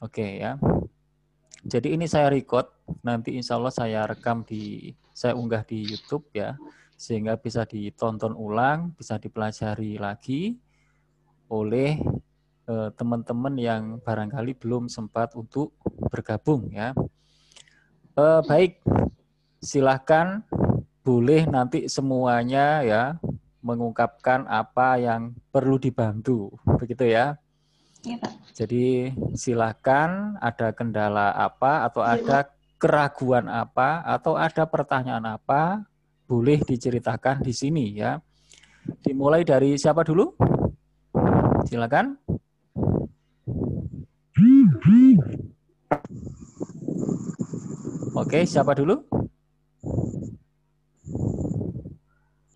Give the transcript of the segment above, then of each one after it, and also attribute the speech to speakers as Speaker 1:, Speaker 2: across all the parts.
Speaker 1: Oke ya. Jadi ini saya record, nanti insya Allah saya rekam saya unggah di YouTube ya, sehingga bisa ditonton ulang, bisa dipelajari lagi oleh teman-teman yang barangkali belum sempat untuk bergabung ya. Baik, silahkan boleh nanti semuanya ya mengungkapkan apa yang perlu dibantu, begitu ya.
Speaker 2: Iya, Pak.
Speaker 1: Jadi silakan ada kendala apa atau ada keraguan apa atau ada pertanyaan apa, boleh diceritakan di sini ya. Dimulai dari siapa dulu? Silakan. Oke, siapa dulu?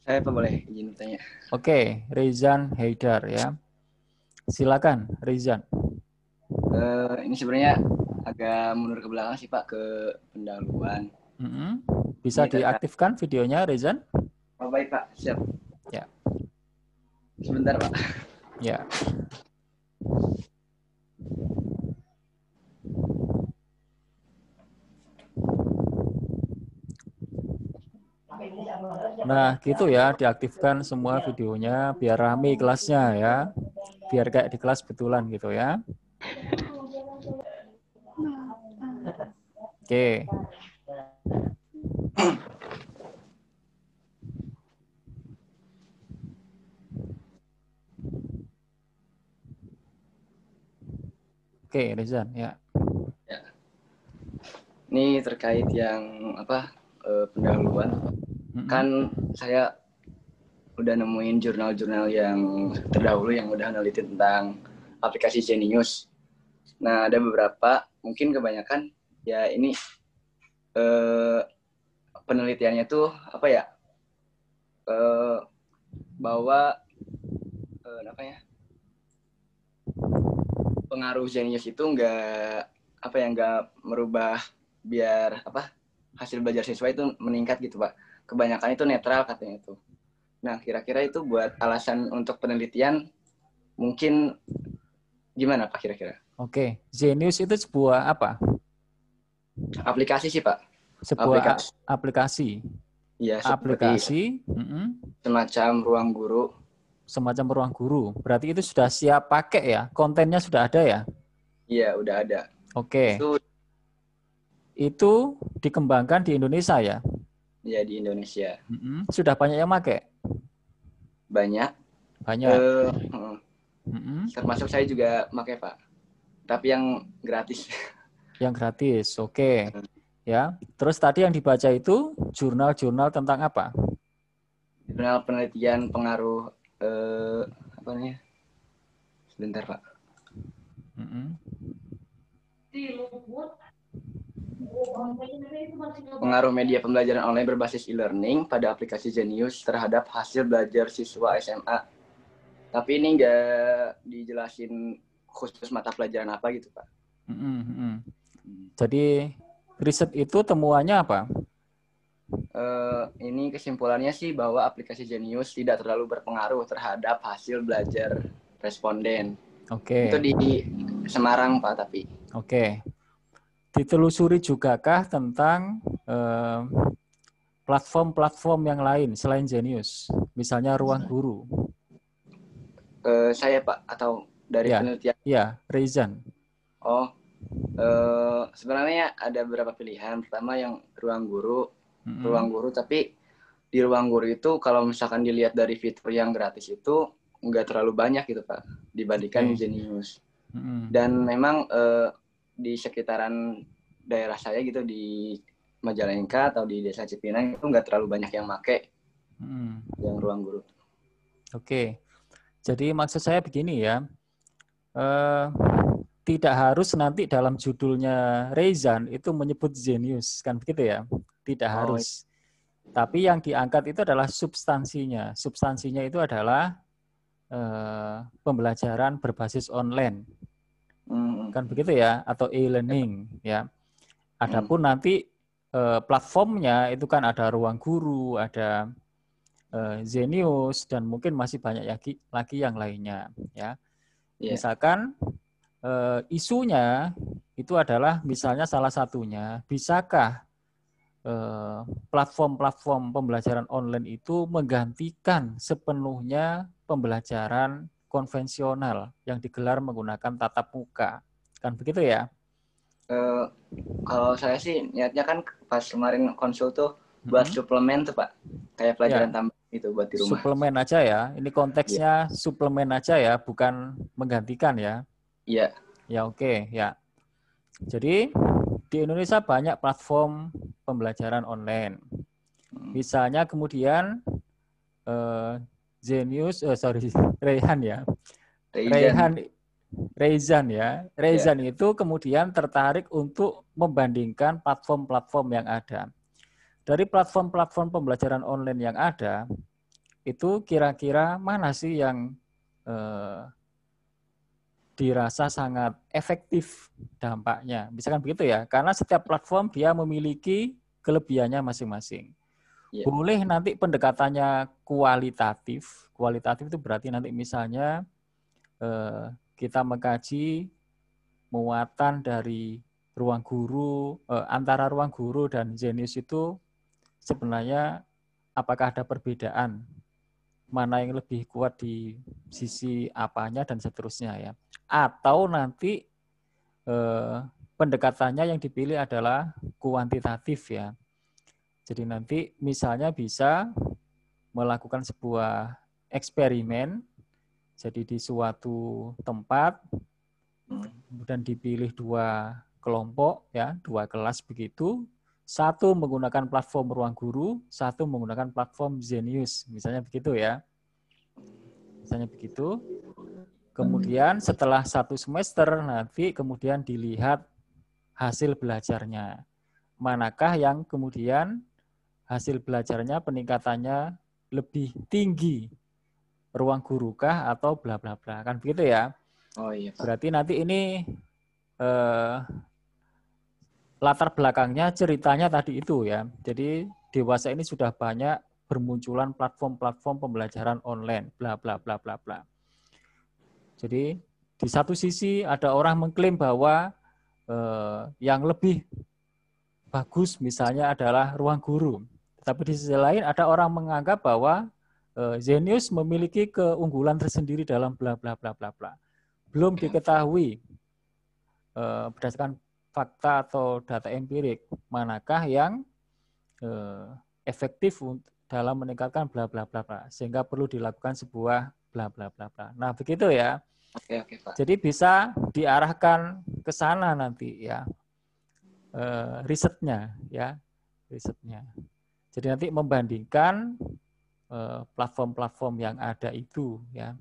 Speaker 3: Saya Pak boleh izin bertanya.
Speaker 1: Oke, Rizan Haidar ya. Silakan, Rizan.
Speaker 3: Ini sebenarnya agak mundur ke belakang sih Pak, ke pendahuluan.
Speaker 1: Bisa
Speaker 3: Ini
Speaker 1: diaktifkan videonya, Rizan?
Speaker 3: Oh baik Pak, siap.
Speaker 1: Ya.
Speaker 3: Sebentar Pak.
Speaker 1: Ya. Nah, gitu ya, diaktifkan semua videonya biar rame kelasnya ya. Biar kayak di kelas betulan gitu ya. Oke. Oke, Rizan ya.
Speaker 3: Ya. Ini terkait yang apa pendahuluan. Kan saya udah nemuin jurnal-jurnal yang terdahulu yang udah neliti tentang aplikasi Genius. Nah, ada beberapa, mungkin kebanyakan ya ini penelitiannya tuh apa ya? Bahwa apa ya? Pengaruh Genius itu nggak merubah biar apa hasil belajar siswa itu meningkat gitu Pak. Kebanyakan itu netral katanya itu. Nah, kira-kira itu buat alasan untuk penelitian mungkin gimana Pak kira-kira?
Speaker 1: Oke, Genius itu sebuah apa?
Speaker 3: Aplikasi sih Pak.
Speaker 1: Sebuah aplikasi.
Speaker 3: Iya,
Speaker 1: Aplikasi.
Speaker 3: Semacam ruang guru.
Speaker 1: Semacam ruang guru. Berarti itu sudah siap pakai ya? Kontennya sudah ada ya?
Speaker 3: Iya, udah ada.
Speaker 1: Oke. Itu dikembangkan di Indonesia ya?
Speaker 3: Iya, di Indonesia.
Speaker 1: Sudah banyak yang pakai?
Speaker 3: Banyak.
Speaker 1: Banyak.
Speaker 3: Termasuk saya juga pakai Pak. Tapi yang gratis.
Speaker 1: Yang gratis, oke. Ya. Terus tadi yang dibaca itu jurnal-jurnal tentang apa?
Speaker 3: Jurnal penelitian pengaruh apa namanya? Sebentar Pak. Pengaruh media pembelajaran online berbasis e-learning pada aplikasi Genius terhadap hasil belajar siswa SMA. Tapi ini nggak dijelasin khusus mata pelajaran apa gitu Pak.
Speaker 1: Jadi riset itu temuannya apa?
Speaker 3: Ini kesimpulannya sih bahwa aplikasi Genius tidak terlalu berpengaruh terhadap hasil belajar responden.
Speaker 1: Oke.
Speaker 3: Itu di Semarang Pak tapi.
Speaker 1: Oke. Ditelusuri jugakah tentang platform-platform yang lain selain Genius? Misalnya Ruang Guru.
Speaker 3: Saya Pak atau dari penelitian?
Speaker 1: Iya, Rizan.
Speaker 3: Oh, sebenarnya ada beberapa pilihan. Pertama yang Ruang Guru, tapi di Ruang Guru itu kalau misalkan dilihat dari fitur yang gratis itu nggak terlalu banyak gitu Pak dibandingkan Genius. Dan memang di sekitaran daerah saya gitu di Majalengka atau di Desa Cipinang itu nggak terlalu banyak yang make yang Ruang Guru.
Speaker 1: Oke, jadi maksud saya begini ya, tidak harus nanti dalam judulnya Rizan itu menyebut Genius, kan begitu ya? Tidak harus. Tapi yang diangkat itu adalah substansinya. Substansinya itu adalah pembelajaran berbasis online. Kan begitu ya, atau e-learning ya. Adapun nanti platformnya itu kan ada Ruang Guru, ada Genius, dan mungkin masih banyak lagi yang lainnya ya. Misalkan isunya itu adalah misalnya salah satunya, bisakah platform-platform pembelajaran online itu menggantikan sepenuhnya pembelajaran konvensional yang digelar menggunakan tatap muka? Kan begitu ya?
Speaker 3: Kalau saya sih niatnya kan pas kemarin konsul tuh buat suplemen tuh Pak. Kayak pelajaran tambahan itu buat di rumah.
Speaker 1: Suplemen aja ya. Ini konteksnya suplemen aja ya, bukan menggantikan ya.
Speaker 3: Iya.
Speaker 1: Ya oke, ya. Jadi di Indonesia banyak platform pembelajaran online. Misalnya kemudian Zenius, Rayhan ya. Rayzan ya. Rayzan itu kemudian tertarik untuk membandingkan platform-platform yang ada. Dari platform-platform pembelajaran online yang ada, itu kira-kira mana sih yang dirasa sangat efektif dampaknya. Misalkan begitu ya, karena setiap platform dia memiliki kelebihannya masing-masing. Boleh nanti pendekatannya kualitatif. Kualitatif itu berarti nanti misalnya kita mengkaji muatan dari ruang guru, antara ruang guru dan Zenius itu sebenarnya apakah ada perbedaan, mana yang lebih kuat di sisi apanya dan seterusnya ya. Atau nanti pendekatannya yang dipilih adalah kuantitatif ya. Jadi nanti misalnya bisa melakukan sebuah eksperimen, jadi di suatu tempat, kemudian dipilih 2 kelompok ya, 2 kelas begitu, satu menggunakan platform ruang guru, satu menggunakan platform Zenius, misalnya begitu ya. Misalnya begitu. Kemudian setelah 1 semester nanti kemudian dilihat hasil belajarnya. Manakah yang kemudian hasil belajarnya peningkatannya lebih tinggi? Ruang guru kah atau bla bla bla, kan begitu ya?
Speaker 3: Oh iya Pak.
Speaker 1: Berarti nanti ini latar belakangnya ceritanya tadi itu ya. Jadi dewasa ini sudah banyak bermunculan platform-platform pembelajaran online, bla bla bla bla bla. Jadi di satu sisi ada orang mengklaim bahwa yang lebih bagus misalnya adalah ruang guru. Tapi di sisi lain ada orang menganggap bahwa Zenius memiliki keunggulan tersendiri dalam bla bla bla bla bla. Belum diketahui berdasarkan fakta atau data empirik manakah yang efektif dalam meningkatkan bla bla bla bla, sehingga perlu dilakukan sebuah bla bla bla bla. Nah, begitu ya.
Speaker 3: Oke, Pak.
Speaker 1: Jadi bisa diarahkan ke sana nanti ya. Risetnya ya. Risetnya. Jadi nanti membandingkan platform-platform yang ada itu ya.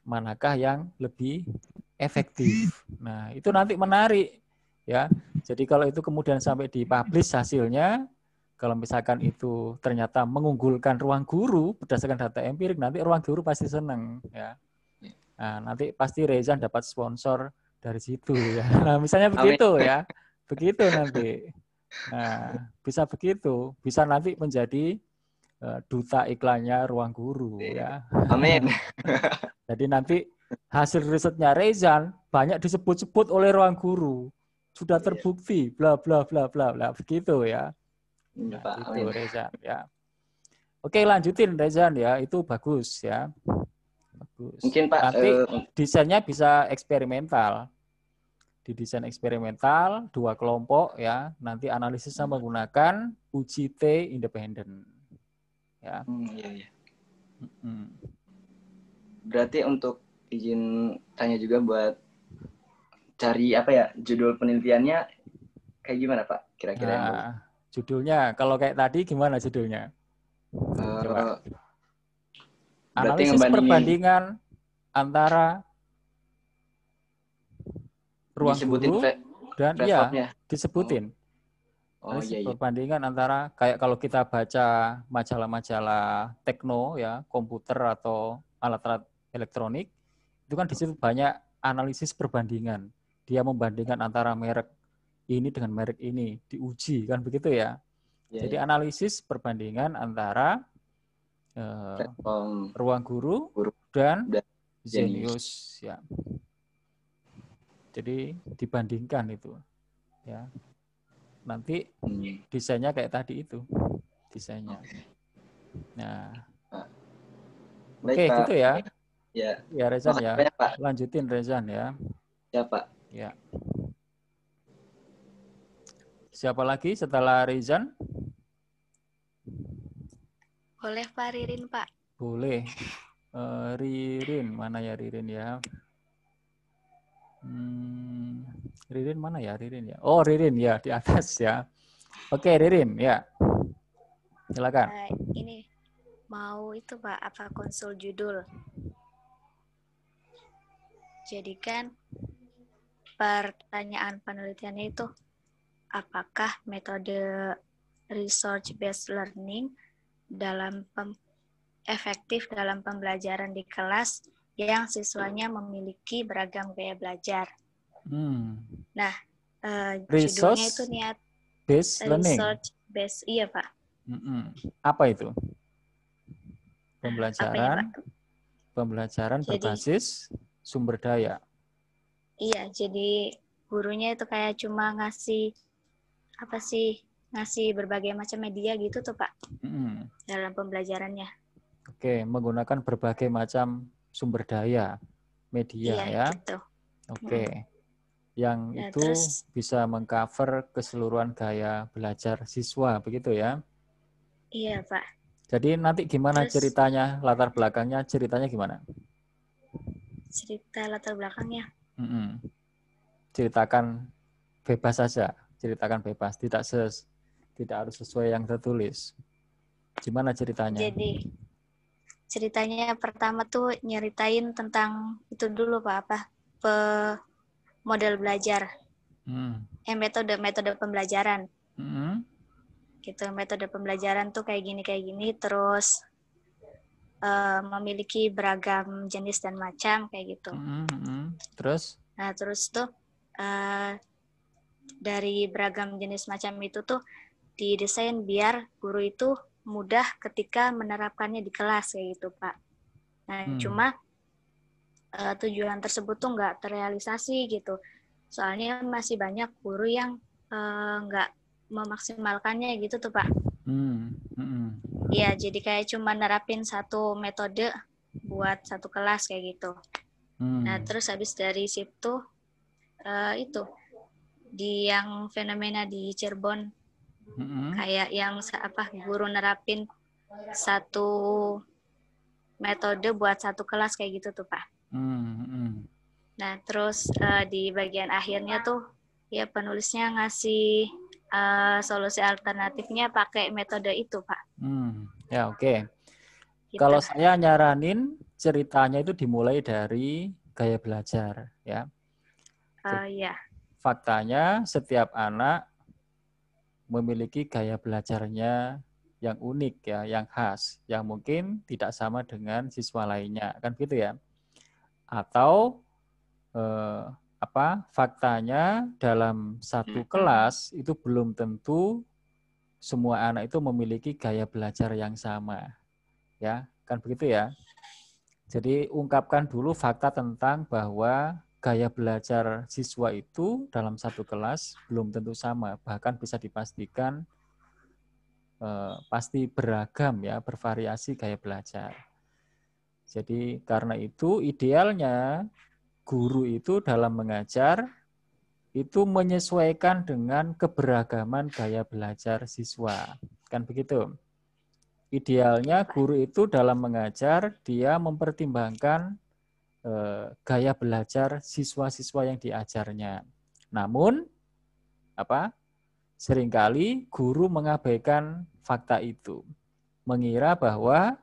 Speaker 1: Manakah yang lebih efektif. Nah, itu nanti menarik ya. Jadi kalau itu kemudian sampai dipublish hasilnya, kalau misalkan itu ternyata mengunggulkan ruang guru berdasarkan data empirik, nanti ruang guru pasti senang ya. Nah, nanti pasti Rezan dapat sponsor dari situ ya. Nah, misalnya begitu ya. Begitu nanti. Nah, bisa begitu. Bisa nanti menjadi duta iklannya ruang guru ya.
Speaker 3: Amin.
Speaker 1: Jadi nanti hasil risetnya Rezan banyak disebut-sebut oleh ruang guru. Sudah terbukti bla bla bla bla bla begitu ya. Nah,
Speaker 3: Pak,
Speaker 1: itu
Speaker 3: amin.
Speaker 1: Rezan ya. Oke, lanjutin Rezan ya. Itu bagus ya. Bagus.
Speaker 3: Mungkin Pak
Speaker 1: nanti desainnya bisa eksperimental. Di desain eksperimental 2 kelompok ya. Nanti analisisnya menggunakan uji T independen. Ya.
Speaker 3: Iya. Berarti untuk izin tanya juga buat cari apa ya judul penelitiannya kayak gimana Pak kira-kira yang bagus?
Speaker 1: Judulnya kalau kayak tadi gimana judulnya? Coba. Analisis perbandingan antara ruang guru dan iya disebutin. Analisis perbandingan antara kayak kalau kita baca majalah-majalah tekno ya, komputer atau alat-alat elektronik, itu kan di situ banyak analisis perbandingan. Dia membandingkan antara merek ini dengan merek ini, diuji kan begitu ya. Jadi analisis perbandingan antara ruang guru dan Zenius ya. Jadi dibandingkan itu. Ya. Nanti desainnya kayak tadi itu. Desainnya. Nah. Oke,
Speaker 3: Baik, Pak.
Speaker 1: gitu ya.
Speaker 3: Ya.
Speaker 1: Ya, Rezan
Speaker 3: Makasih
Speaker 1: ya.
Speaker 3: banyak, Pak.
Speaker 1: Lanjutin Rezan ya.
Speaker 3: Ya, Pak.
Speaker 1: Ya. Siapa lagi setelah Rezan?
Speaker 2: Boleh Pak Ririn, Pak.
Speaker 1: Boleh. Ririn, mana ya Ririn ya? Ririn mana ya Ririn ya? Oh, Ririn ya, di atas ya. Oke, Ririn ya. Silakan.
Speaker 2: Ini mau itu Pak, apa konsul judul. Jadi kan pertanyaan penelitiannya itu, apakah metode research based learning efektif dalam pembelajaran di kelas yang siswanya memiliki beragam gaya belajar. Nah, judulnya itu niat
Speaker 1: based learning.
Speaker 2: Research based, iya Pak.
Speaker 1: Apa itu? Pembelajaran,
Speaker 2: Apanya, Pak?
Speaker 1: Pembelajaran berbasis sumber daya.
Speaker 2: Iya, jadi gurunya itu kayak cuma ngasih berbagai macam media gitu tuh Pak, dalam pembelajarannya.
Speaker 1: Oke, menggunakan berbagai macam sumber daya, media ya.
Speaker 2: Gitu.
Speaker 1: Oke. Yang itu bisa mengcover keseluruhan gaya belajar siswa, begitu ya?
Speaker 2: Iya, Pak.
Speaker 1: Jadi nanti gimana ceritanya, latar belakangnya, ceritanya gimana?
Speaker 2: Cerita latar belakangnya?
Speaker 1: Ceritakan bebas saja, ceritakan bebas, tidak harus sesuai yang tertulis. Gimana ceritanya?
Speaker 2: Jadi ceritanya pertama tuh nyeritain tentang itu dulu Pak, model belajar, metode pembelajaran. Gitu, metode pembelajaran tuh kayak gini, terus memiliki beragam jenis dan macam kayak gitu.
Speaker 1: Terus?
Speaker 2: Nah terus tuh dari beragam jenis macam itu tuh didesain biar guru itu mudah ketika menerapkannya di kelas kayak gitu Pak. Nah cuma tujuan tersebut tuh nggak terrealisasi gitu. Soalnya masih banyak guru yang nggak memaksimalkannya gitu tuh Pak. Iya, jadi kayak cuma nerapin satu metode buat satu kelas kayak gitu. Nah, terus habis dari situ itu di yang fenomena di Cirebon kayak yang guru nerapin satu metode buat satu kelas kayak gitu tuh Pak. Nah, terus di bagian akhirnya tuh ya penulisnya ngasih solusi alternatifnya pakai metode itu, Pak.
Speaker 1: Ya, oke. Gitu. Kalau saya nyaranin ceritanya itu dimulai dari gaya belajar, ya.
Speaker 2: Ya.
Speaker 1: Faktanya setiap anak memiliki gaya belajarnya yang unik ya, yang khas, yang mungkin tidak sama dengan siswa lainnya, kan begitu ya? Atau faktanya dalam satu kelas itu belum tentu semua anak itu memiliki gaya belajar yang sama, ya kan begitu ya. Jadi ungkapkan dulu fakta tentang bahwa gaya belajar siswa itu dalam satu kelas belum tentu sama, bahkan bisa dipastikan pasti beragam ya, bervariasi gaya belajar. Jadi karena itu idealnya guru itu dalam mengajar itu menyesuaikan dengan keberagaman gaya belajar siswa. Kan begitu? Idealnya guru itu dalam mengajar, dia mempertimbangkan gaya belajar siswa-siswa yang diajarnya. Namun, seringkali guru mengabaikan fakta itu. Mengira bahwa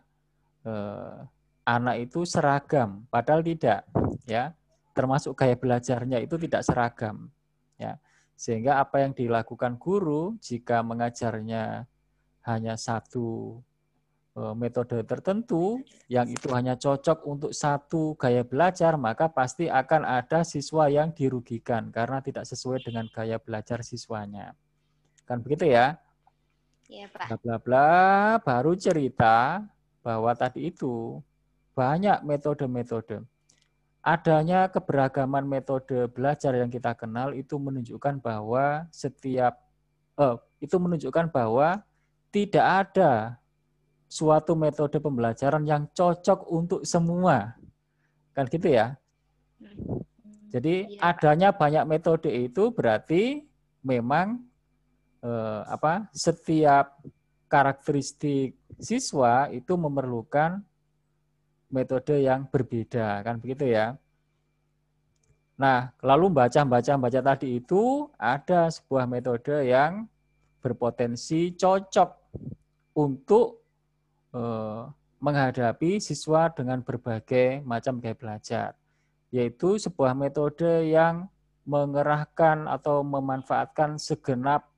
Speaker 1: anak itu seragam, padahal tidak. Ya, termasuk gaya belajarnya itu tidak seragam. Ya, sehingga apa yang dilakukan guru jika mengajarnya hanya satu metode tertentu yang itu hanya cocok untuk satu gaya belajar, maka pasti akan ada siswa yang dirugikan karena tidak sesuai dengan gaya belajar siswanya. Kan begitu ya?
Speaker 2: Iya, Pak.
Speaker 1: Bla bla bla, baru cerita bahwa tadi itu banyak metode-metode. adanya keberagaman metode belajar yang kita kenal itu menunjukkan bahwa tidak ada suatu metode pembelajaran yang cocok untuk semua. Kan gitu ya. Jadi adanya banyak metode itu berarti memang setiap karakteristik siswa itu memerlukan metode yang berbeda, kan begitu ya. Nah, lalu baca tadi itu ada sebuah metode yang berpotensi cocok untuk menghadapi siswa dengan berbagai macam gaya belajar, yaitu sebuah metode yang mengerahkan atau memanfaatkan segenap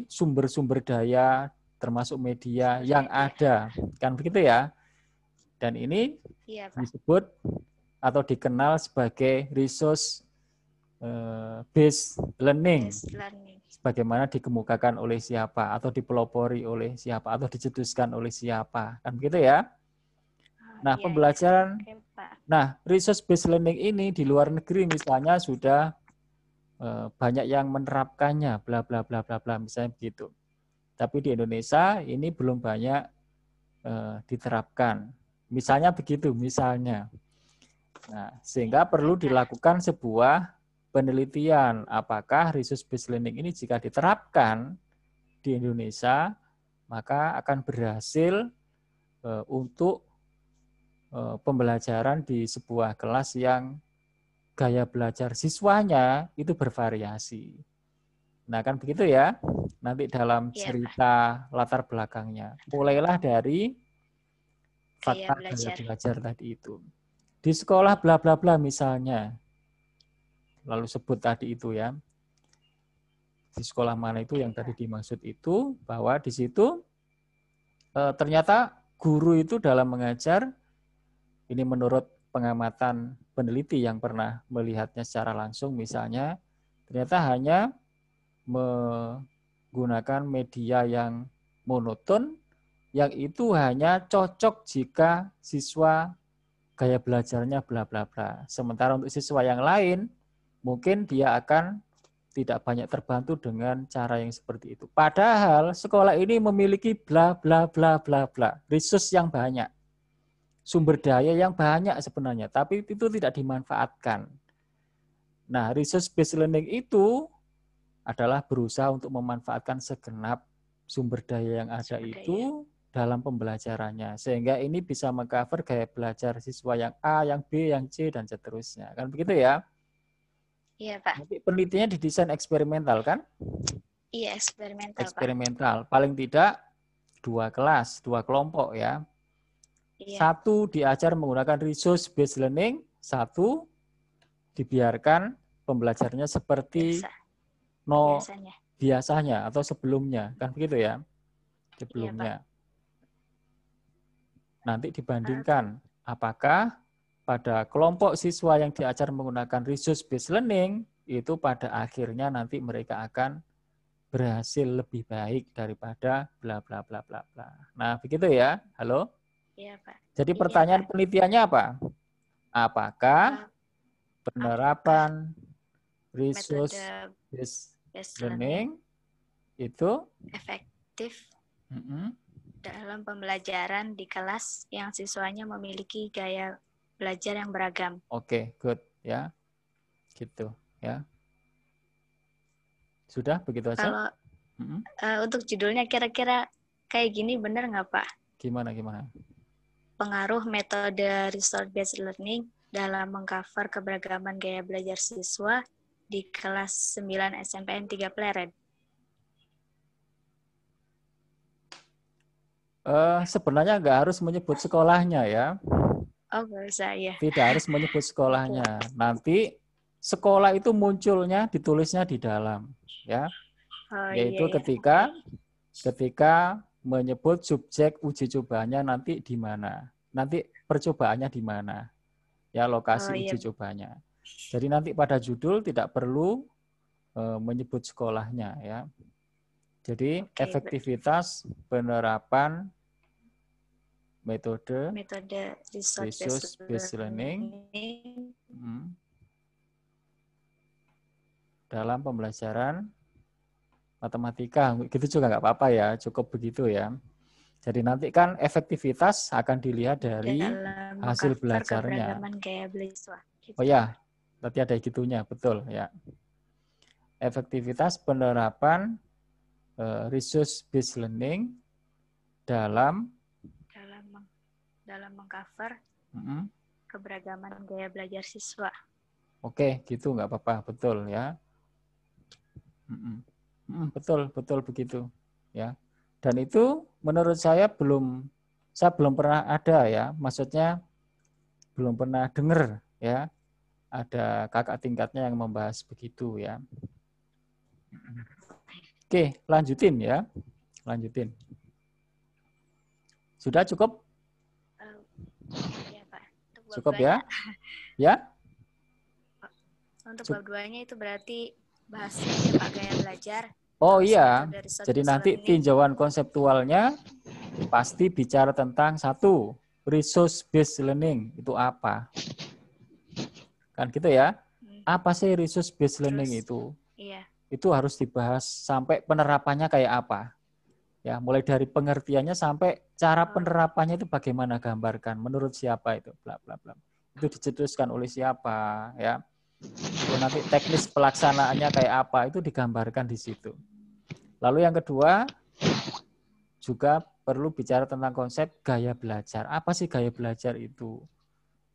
Speaker 1: sumber-sumber daya termasuk media yang ada, kan begitu ya. Dan ini disebut atau dikenal sebagai resource based learning. Sebagaimana dikemukakan oleh siapa atau dipelopori oleh siapa atau dicetuskan oleh siapa, kan begitu ya. Nah, pembelajaran resource based learning ini di luar negeri misalnya sudah banyak yang menerapkannya bla bla bla bla bla misalnya begitu. Tapi di Indonesia ini belum banyak diterapkan. Misalnya begitu, misalnya. Nah, sehingga perlu dilakukan sebuah penelitian apakah resource based learning ini jika diterapkan di Indonesia maka akan berhasil untuk pembelajaran di sebuah kelas yang gaya belajar siswanya itu bervariasi. Nah, kan begitu ya. Nanti dalam cerita latar belakangnya. Mulailah dari fakta gaya belajar tadi itu. Di sekolah bla bla bla misalnya. Lalu sebut tadi itu ya. Di sekolah mana itu yang tadi dimaksud itu, bahwa di situ ternyata guru itu dalam mengajar, ini menurut pengamatan peneliti yang pernah melihatnya secara langsung misalnya, ternyata hanya menggunakan media yang monoton, yang itu hanya cocok jika siswa gaya belajarnya bla bla bla. Sementara untuk siswa yang lain, mungkin dia akan tidak banyak terbantu dengan cara yang seperti itu. Padahal sekolah ini memiliki bla bla bla bla bla, resource yang banyak, sumber daya yang banyak sebenarnya, tapi itu tidak dimanfaatkan. Nah, resource based learning itu adalah berusaha untuk memanfaatkan segenap sumber daya yang ada itu dalam pembelajarannya. Sehingga ini bisa mengcover gaya belajar siswa yang A, yang B, yang C, dan seterusnya. Kan begitu ya?
Speaker 2: Iya, Pak.
Speaker 1: Nanti penelitiannya didesain eksperimental kan?
Speaker 2: Iya, eksperimental,
Speaker 1: eksperimental. Pak. Paling tidak 2 kelas, 2 kelompok ya. Iya. 1 diajar menggunakan resource based learning, 1 dibiarkan pembelajarannya seperti biasanya atau sebelumnya, kan begitu ya? Sebelumnya. Iya, nanti dibandingkan apakah pada kelompok siswa yang diajar menggunakan resource based learning itu pada akhirnya nanti mereka akan berhasil lebih baik daripada bla bla bla bla bla. Nah, begitu ya. Halo?
Speaker 2: Iya, Pak.
Speaker 1: Jadi pertanyaan penelitiannya apa? Apakah penerapan resource based learning itu
Speaker 2: efektif dalam pembelajaran di kelas yang siswanya memiliki gaya belajar yang beragam?
Speaker 1: Oke, good ya. Gitu ya. Sudah begitu aja?
Speaker 2: Kalau untuk judulnya kira-kira kayak gini benar nggak, Pak?
Speaker 1: Gimana?
Speaker 2: Pengaruh metode resource based learning dalam mengcover keberagaman gaya belajar siswa di kelas 9 SMPN 3 Pleret.
Speaker 1: Sebenarnya nggak harus menyebut sekolahnya ya.
Speaker 2: Oh, nggak usah ya.
Speaker 1: Tidak harus menyebut sekolahnya. Nanti sekolah itu munculnya ditulisnya di dalam ya. Yaitu ketika menyebut subjek uji cobanya nanti di mana. Nanti percobaannya di mana. Ya, lokasi uji cobanya. Jadi nanti pada judul tidak perlu menyebut sekolahnya ya. Jadi efektivitas penerapan metode
Speaker 2: resource-based
Speaker 1: learning dalam pembelajaran matematika. Gitu juga nggak apa-apa ya, cukup begitu ya. Jadi nanti kan efektivitas akan dilihat dari hasil belajarnya.
Speaker 2: Gaya belajar. Gitu.
Speaker 1: Oh ya, berarti ada gitunya, betul ya. Efektivitas penerapan resource based learning dalam
Speaker 2: mengcover keberagaman gaya belajar siswa.
Speaker 1: Oke, gitu nggak apa-apa, betul ya. Betul begitu ya. Dan itu menurut saya belum pernah ada ya, maksudnya belum pernah dengar ya, ada kakak tingkatnya yang membahas begitu ya. Oke, lanjutin ya, lanjutin. Sudah cukup?
Speaker 2: Ya, Pak.
Speaker 1: Cukup ya? Ya?
Speaker 2: Untuk bab 2-nya itu berarti bahasnya ya Pak, gaya belajar.
Speaker 1: Oh iya, jadi nanti tinjauan konseptualnya pasti bicara tentang satu, resource based learning itu apa? Kan gitu ya? Apa sih resource based learning itu?
Speaker 2: Iya.
Speaker 1: Itu harus dibahas sampai penerapannya kayak apa. Ya, mulai dari pengertiannya sampai cara penerapannya itu bagaimana, gambarkan, menurut siapa itu, bla bla bla. Itu dicetuskan oleh siapa, ya. Itu nanti teknis pelaksanaannya kayak apa itu digambarkan di situ. Lalu yang kedua, juga perlu bicara tentang konsep gaya belajar. Apa sih gaya belajar itu?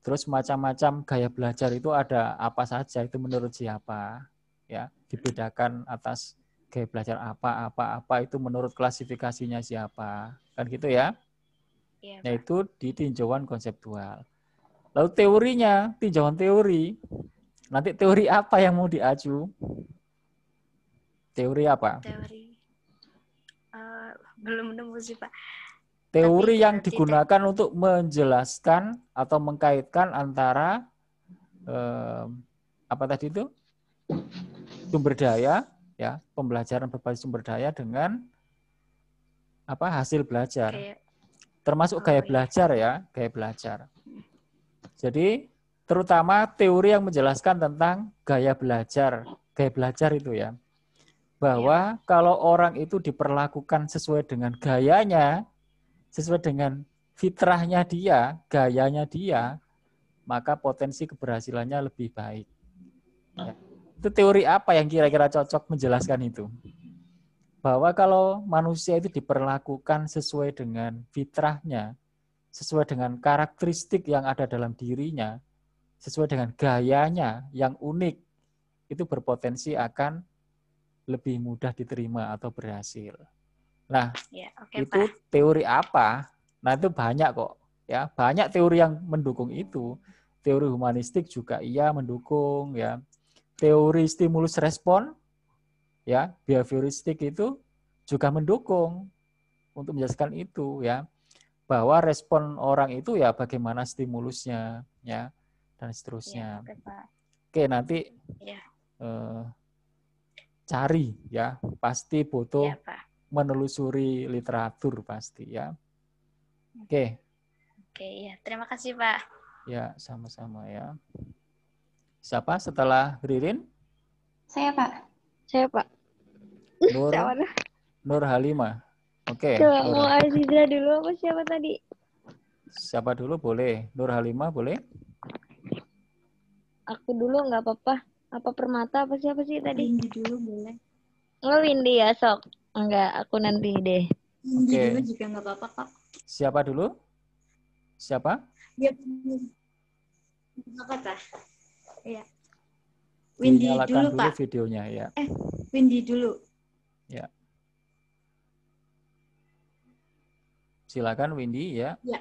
Speaker 1: Terus macam-macam gaya belajar itu ada apa saja, itu menurut siapa? Ya, dibedakan atas gaya belajar apa itu menurut klasifikasinya siapa. Kan gitu ya?
Speaker 2: Iya,
Speaker 1: Nah, itu di tinjauan konseptual. Lalu teorinya, tinjauan teori. Nanti teori apa yang mau diaju? Teori apa?
Speaker 2: Teori belum nemu sih Pak.
Speaker 1: Teori yang digunakan untuk menjelaskan atau mengkaitkan antara apa tadi itu? Sumber daya, ya, pembelajaran berbasis sumber daya dengan apa? Hasil belajar. Termasuk gaya belajar ya, gaya belajar. Jadi terutama teori yang menjelaskan tentang gaya belajar itu ya. Bahwa kalau orang itu diperlakukan sesuai dengan gayanya, sesuai dengan fitrahnya dia, gayanya dia, maka potensi keberhasilannya lebih baik. Ya. Itu teori apa yang kira-kira cocok menjelaskan itu? Bahwa kalau manusia itu diperlakukan sesuai dengan fitrahnya, sesuai dengan karakteristik yang ada dalam dirinya, sesuai dengan gayanya yang unik, itu berpotensi akan lebih mudah diterima atau berhasil. Nah, itu Pak. Teori apa? Nah, itu banyak kok. Ya, banyak teori yang mendukung itu. Teori humanistik juga iya mendukung ya. Teori stimulus respon ya, behavioristik itu juga mendukung untuk menjelaskan itu ya. Bahwa respon orang itu ya bagaimana stimulusnya ya dan seterusnya.
Speaker 2: Ya,
Speaker 1: Oke, nanti cari ya, pasti butuh menelusuri literatur pasti ya. Oke.
Speaker 2: Oke, ya. Terima kasih, Pak.
Speaker 1: Ya, sama-sama ya. Siapa setelah Ririn?
Speaker 4: Saya, Pak.
Speaker 1: Nur Halimah. Oke.
Speaker 4: Mau Aziza dulu apa siapa tadi?
Speaker 1: Siapa dulu boleh. Nur Halimah boleh?
Speaker 4: Aku dulu nggak apa-apa. Apa Permata apa siapa sih tadi?
Speaker 2: Windy dulu boleh.
Speaker 4: Oh, Windy ya, sok. Enggak, aku nanti deh.
Speaker 2: Windy dulu juga nggak apa-apa, Kak.
Speaker 1: Siapa dulu? Siapa?
Speaker 2: Ya, apa tah? Iya. Windy dulu,
Speaker 1: dulu
Speaker 2: Pak.
Speaker 1: Videonya ya.
Speaker 2: Windy dulu.
Speaker 1: Ya. Silakan Windy ya.
Speaker 2: Ya.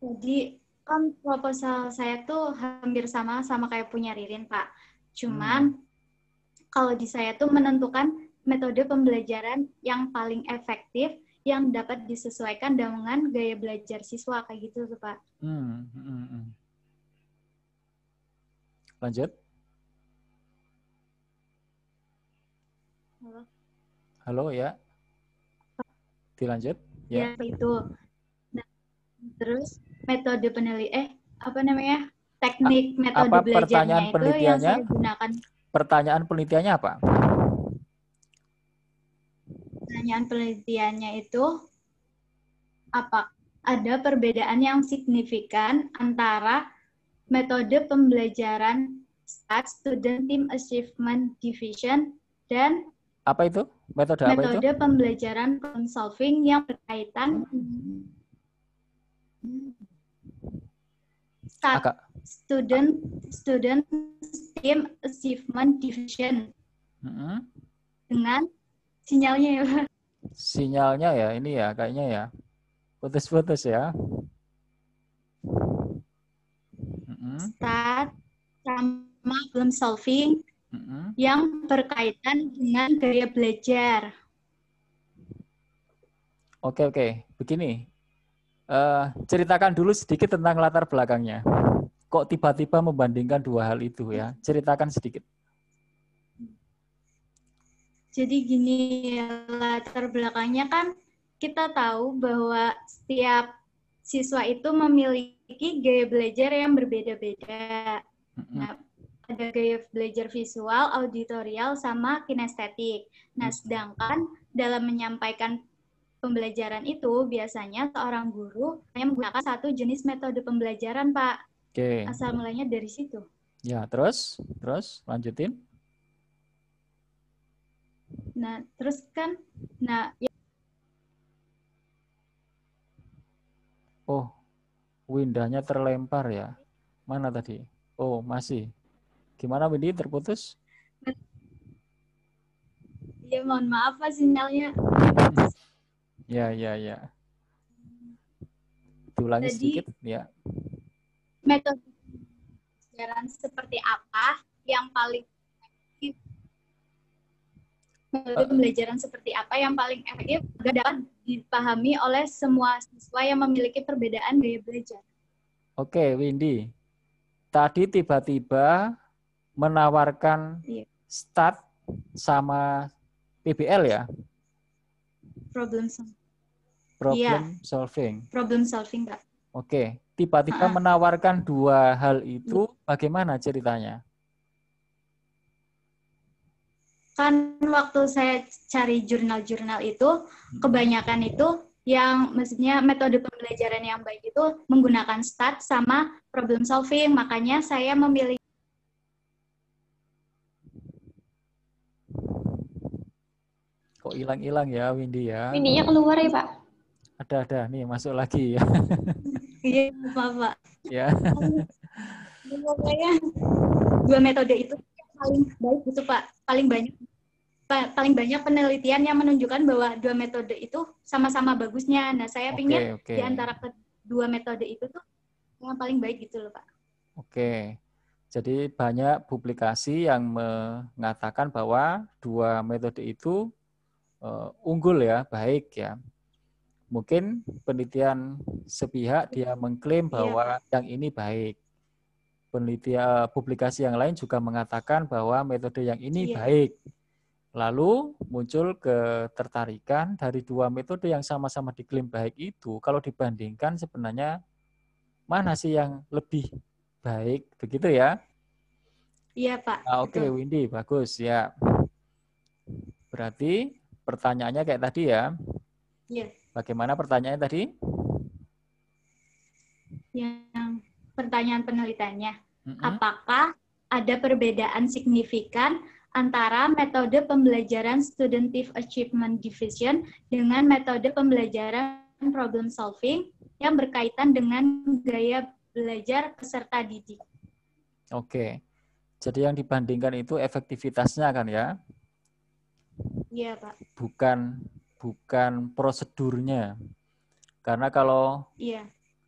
Speaker 2: Jadi kan proposal saya tuh hampir sama kayak punya Ririn, Pak. Cuman kalau di saya tuh menentukan metode pembelajaran yang paling efektif yang dapat disesuaikan dengan gaya belajar siswa kayak gitu tuh, Pak.
Speaker 1: Lanjut.
Speaker 2: Halo.
Speaker 1: Halo ya. Dilanjut.
Speaker 2: Ya, itu.
Speaker 5: Terus metode teknik metode
Speaker 1: Apa
Speaker 5: belajarnya itu yang saya gunakan.
Speaker 1: Pertanyaan penelitiannya apa?
Speaker 5: Pertanyaan penelitiannya itu apa? Ada perbedaan yang signifikan antara metode pembelajaran STAT, Student Team Achievement Division, dan
Speaker 1: apa itu? Metode apa itu?
Speaker 5: Metode pembelajaran problem solving yang berkaitan student team achievement division. Dengan sinyalnya ya, Pak.
Speaker 1: Sinyalnya ya, ini ya kayaknya ya. Putus-putus ya.
Speaker 5: Start sama problem solving yang berkaitan dengan gaya belajar.
Speaker 1: Oke. Begini. Ceritakan dulu sedikit tentang latar belakangnya. Kok tiba-tiba membandingkan dua hal itu ya? Ceritakan sedikit.
Speaker 5: Jadi gini, latar belakangnya kan kita tahu bahwa setiap siswa itu memiliki gaya belajar yang berbeda-beda. Nah, ada gaya belajar visual, auditorial, sama kinestetik. Nah, sedangkan dalam menyampaikan pembelajaran itu, biasanya seorang guru hanya menggunakan satu jenis metode pembelajaran, Pak.
Speaker 1: Oke.
Speaker 5: Asal mulanya dari situ.
Speaker 1: Ya, terus lanjutin.
Speaker 5: Nah, terus kan,
Speaker 1: Oh, Windanya terlempar ya. Mana tadi? Oh, masih. Gimana Windy, terputus?
Speaker 5: Ya, mohon maaf Pak, sinyalnya.
Speaker 1: Ya. Diulangi sedikit, ya.
Speaker 5: Metode pembelajaran seperti apa yang paling efektif? Metode pembelajaran seperti apa yang paling efektif agar dapat dipahami oleh semua siswa yang memiliki perbedaan gaya belajar?
Speaker 1: Oke, Windy. Tadi tiba-tiba menawarkan STAT sama PBL ya?
Speaker 5: Problem solving. Problem solving, Kak.
Speaker 1: Oke, tiba-tiba menawarkan dua hal itu, bagaimana ceritanya?
Speaker 5: Kan waktu saya cari jurnal-jurnal itu, kebanyakan itu yang maksudnya metode pembelajaran yang baik itu menggunakan STAT sama problem solving. Makanya saya memilih.
Speaker 1: Kok hilang-hilang ya Windy ya?
Speaker 4: Windy-nya keluar ya Pak?
Speaker 1: Ada nih masuk lagi ya.
Speaker 5: Iya, Pak.
Speaker 1: Ya.
Speaker 5: Dua metode itu paling baik gitu Pak. Paling banyak penelitian yang menunjukkan bahwa dua metode itu sama-sama bagusnya. Nah, saya ingin di antara kedua metode itu tuh yang paling baik gitu loh, Pak.
Speaker 1: Oke. Jadi banyak publikasi yang mengatakan bahwa dua metode itu unggul ya, baik ya. Mungkin penelitian sepihak dia mengklaim bahwa yang ini baik. Penelitian publikasi yang lain juga mengatakan bahwa metode yang ini baik. Lalu muncul ketertarikan dari dua metode yang sama-sama diklaim baik itu, kalau dibandingkan sebenarnya mana sih yang lebih baik, begitu ya?
Speaker 5: Iya Pak.
Speaker 1: Nah, oke, Windy, bagus ya. Berarti pertanyaannya kayak tadi ya?
Speaker 5: Iya.
Speaker 1: Bagaimana pertanyaannya tadi?
Speaker 5: Yang pertanyaan penelitiannya, apakah ada perbedaan signifikan antara metode pembelajaran Student Achievement Division dengan metode pembelajaran problem solving yang berkaitan dengan gaya belajar peserta didik?
Speaker 1: Oke, jadi yang dibandingkan itu efektivitasnya kan ya?
Speaker 5: Iya Pak.
Speaker 1: Bukan prosedurnya. Karena kalau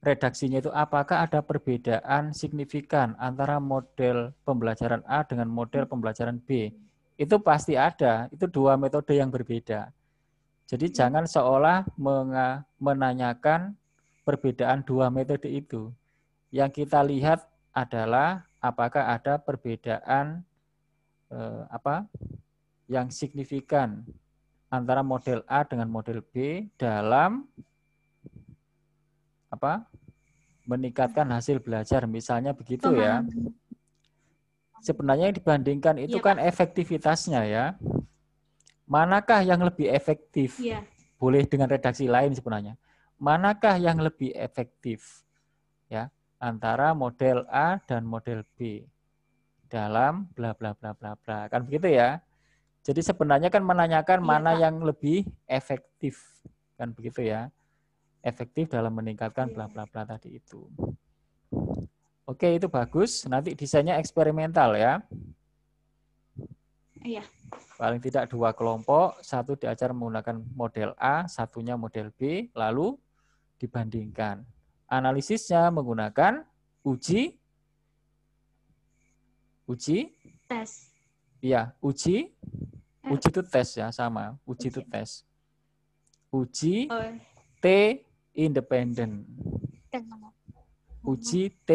Speaker 1: redaksinya itu apakah ada perbedaan signifikan antara model pembelajaran A dengan model pembelajaran B? Itu pasti ada, itu dua metode yang berbeda. Jadi jangan seolah menanyakan perbedaan dua metode itu. Yang kita lihat adalah apakah ada perbedaan yang signifikan antara model A dengan model B dalam meningkatkan hasil belajar, misalnya begitu ya. Sebenarnya yang dibandingkan itu kan efektivitasnya ya. Manakah yang lebih efektif? Boleh dengan redaksi lain sebenarnya. Manakah yang lebih efektif ya antara model A dan model B dalam bla bla bla bla bla, kan begitu ya. Jadi sebenarnya kan menanyakan mana yang lebih efektif, kan begitu ya. Efektif dalam meningkatkan bla bla bla tadi itu. Oke, itu bagus. Nanti desainnya eksperimental ya.
Speaker 5: Iya.
Speaker 1: Paling tidak 2 kelompok, satu diajar menggunakan model A, satunya model B, lalu dibandingkan. Analisisnya menggunakan uji
Speaker 5: tes.
Speaker 1: Iya, uji itu tes ya, sama. Uji itu tes. Uji T independen. Uji T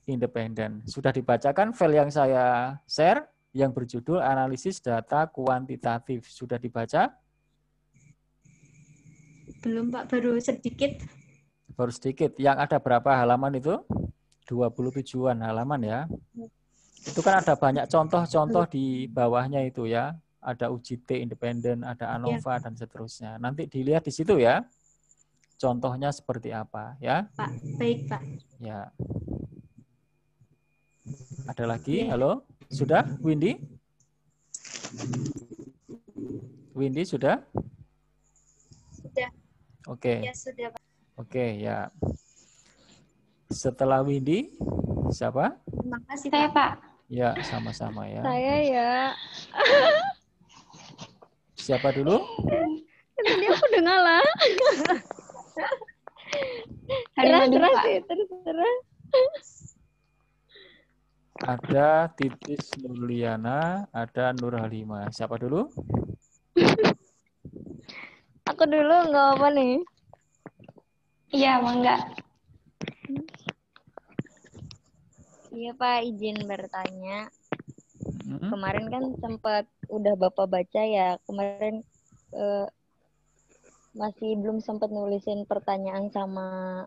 Speaker 1: independen. Sudah dibacakan file yang saya share yang berjudul analisis data kuantitatif. Sudah dibaca?
Speaker 5: Belum Pak, baru sedikit.
Speaker 1: Baru sedikit. Yang ada berapa halaman itu? 27-an halaman ya. Itu kan ada banyak contoh-contoh di bawahnya itu ya. Ada uji T independen, ada ANOVA, dan seterusnya. Nanti dilihat di situ ya. Contohnya seperti apa ya.
Speaker 5: Pak, baik Pak.
Speaker 1: Ya. Ada lagi? Halo? Sudah, Windy? Windy sudah?
Speaker 2: Sudah.
Speaker 1: Oke.
Speaker 2: Ya, sudah Pak.
Speaker 1: Oke, ya. Setelah Windy, siapa?
Speaker 2: Terima kasih
Speaker 4: Saya, Pak.
Speaker 1: Ya, sama-sama ya.
Speaker 4: Saya ya.
Speaker 1: Siapa dulu?
Speaker 4: Tadi aku udah ngalah. Terus.
Speaker 1: Ada Titis Nurliana, ada Nur Halimah. Siapa dulu?
Speaker 4: Aku dulu nggak apa nih.
Speaker 6: Iya, mangga.
Speaker 4: Iya Pak, izin bertanya. Kemarin kan sempat udah Bapak baca ya. Kemarin masih belum sempat nulisin pertanyaan sama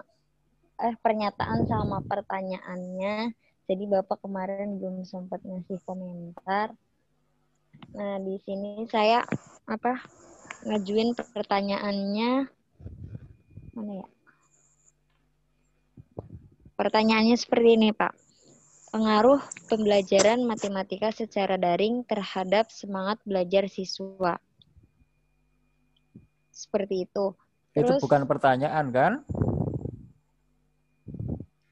Speaker 4: pernyataan sama pertanyaannya. Jadi Bapak kemarin belum sempat ngasih komentar. Nah, di sini saya ngajuin pertanyaannya. Mana ya? Pertanyaannya seperti ini, Pak. Pengaruh pembelajaran matematika secara daring terhadap semangat belajar siswa. Seperti itu.
Speaker 1: Itu bukan pertanyaan kan?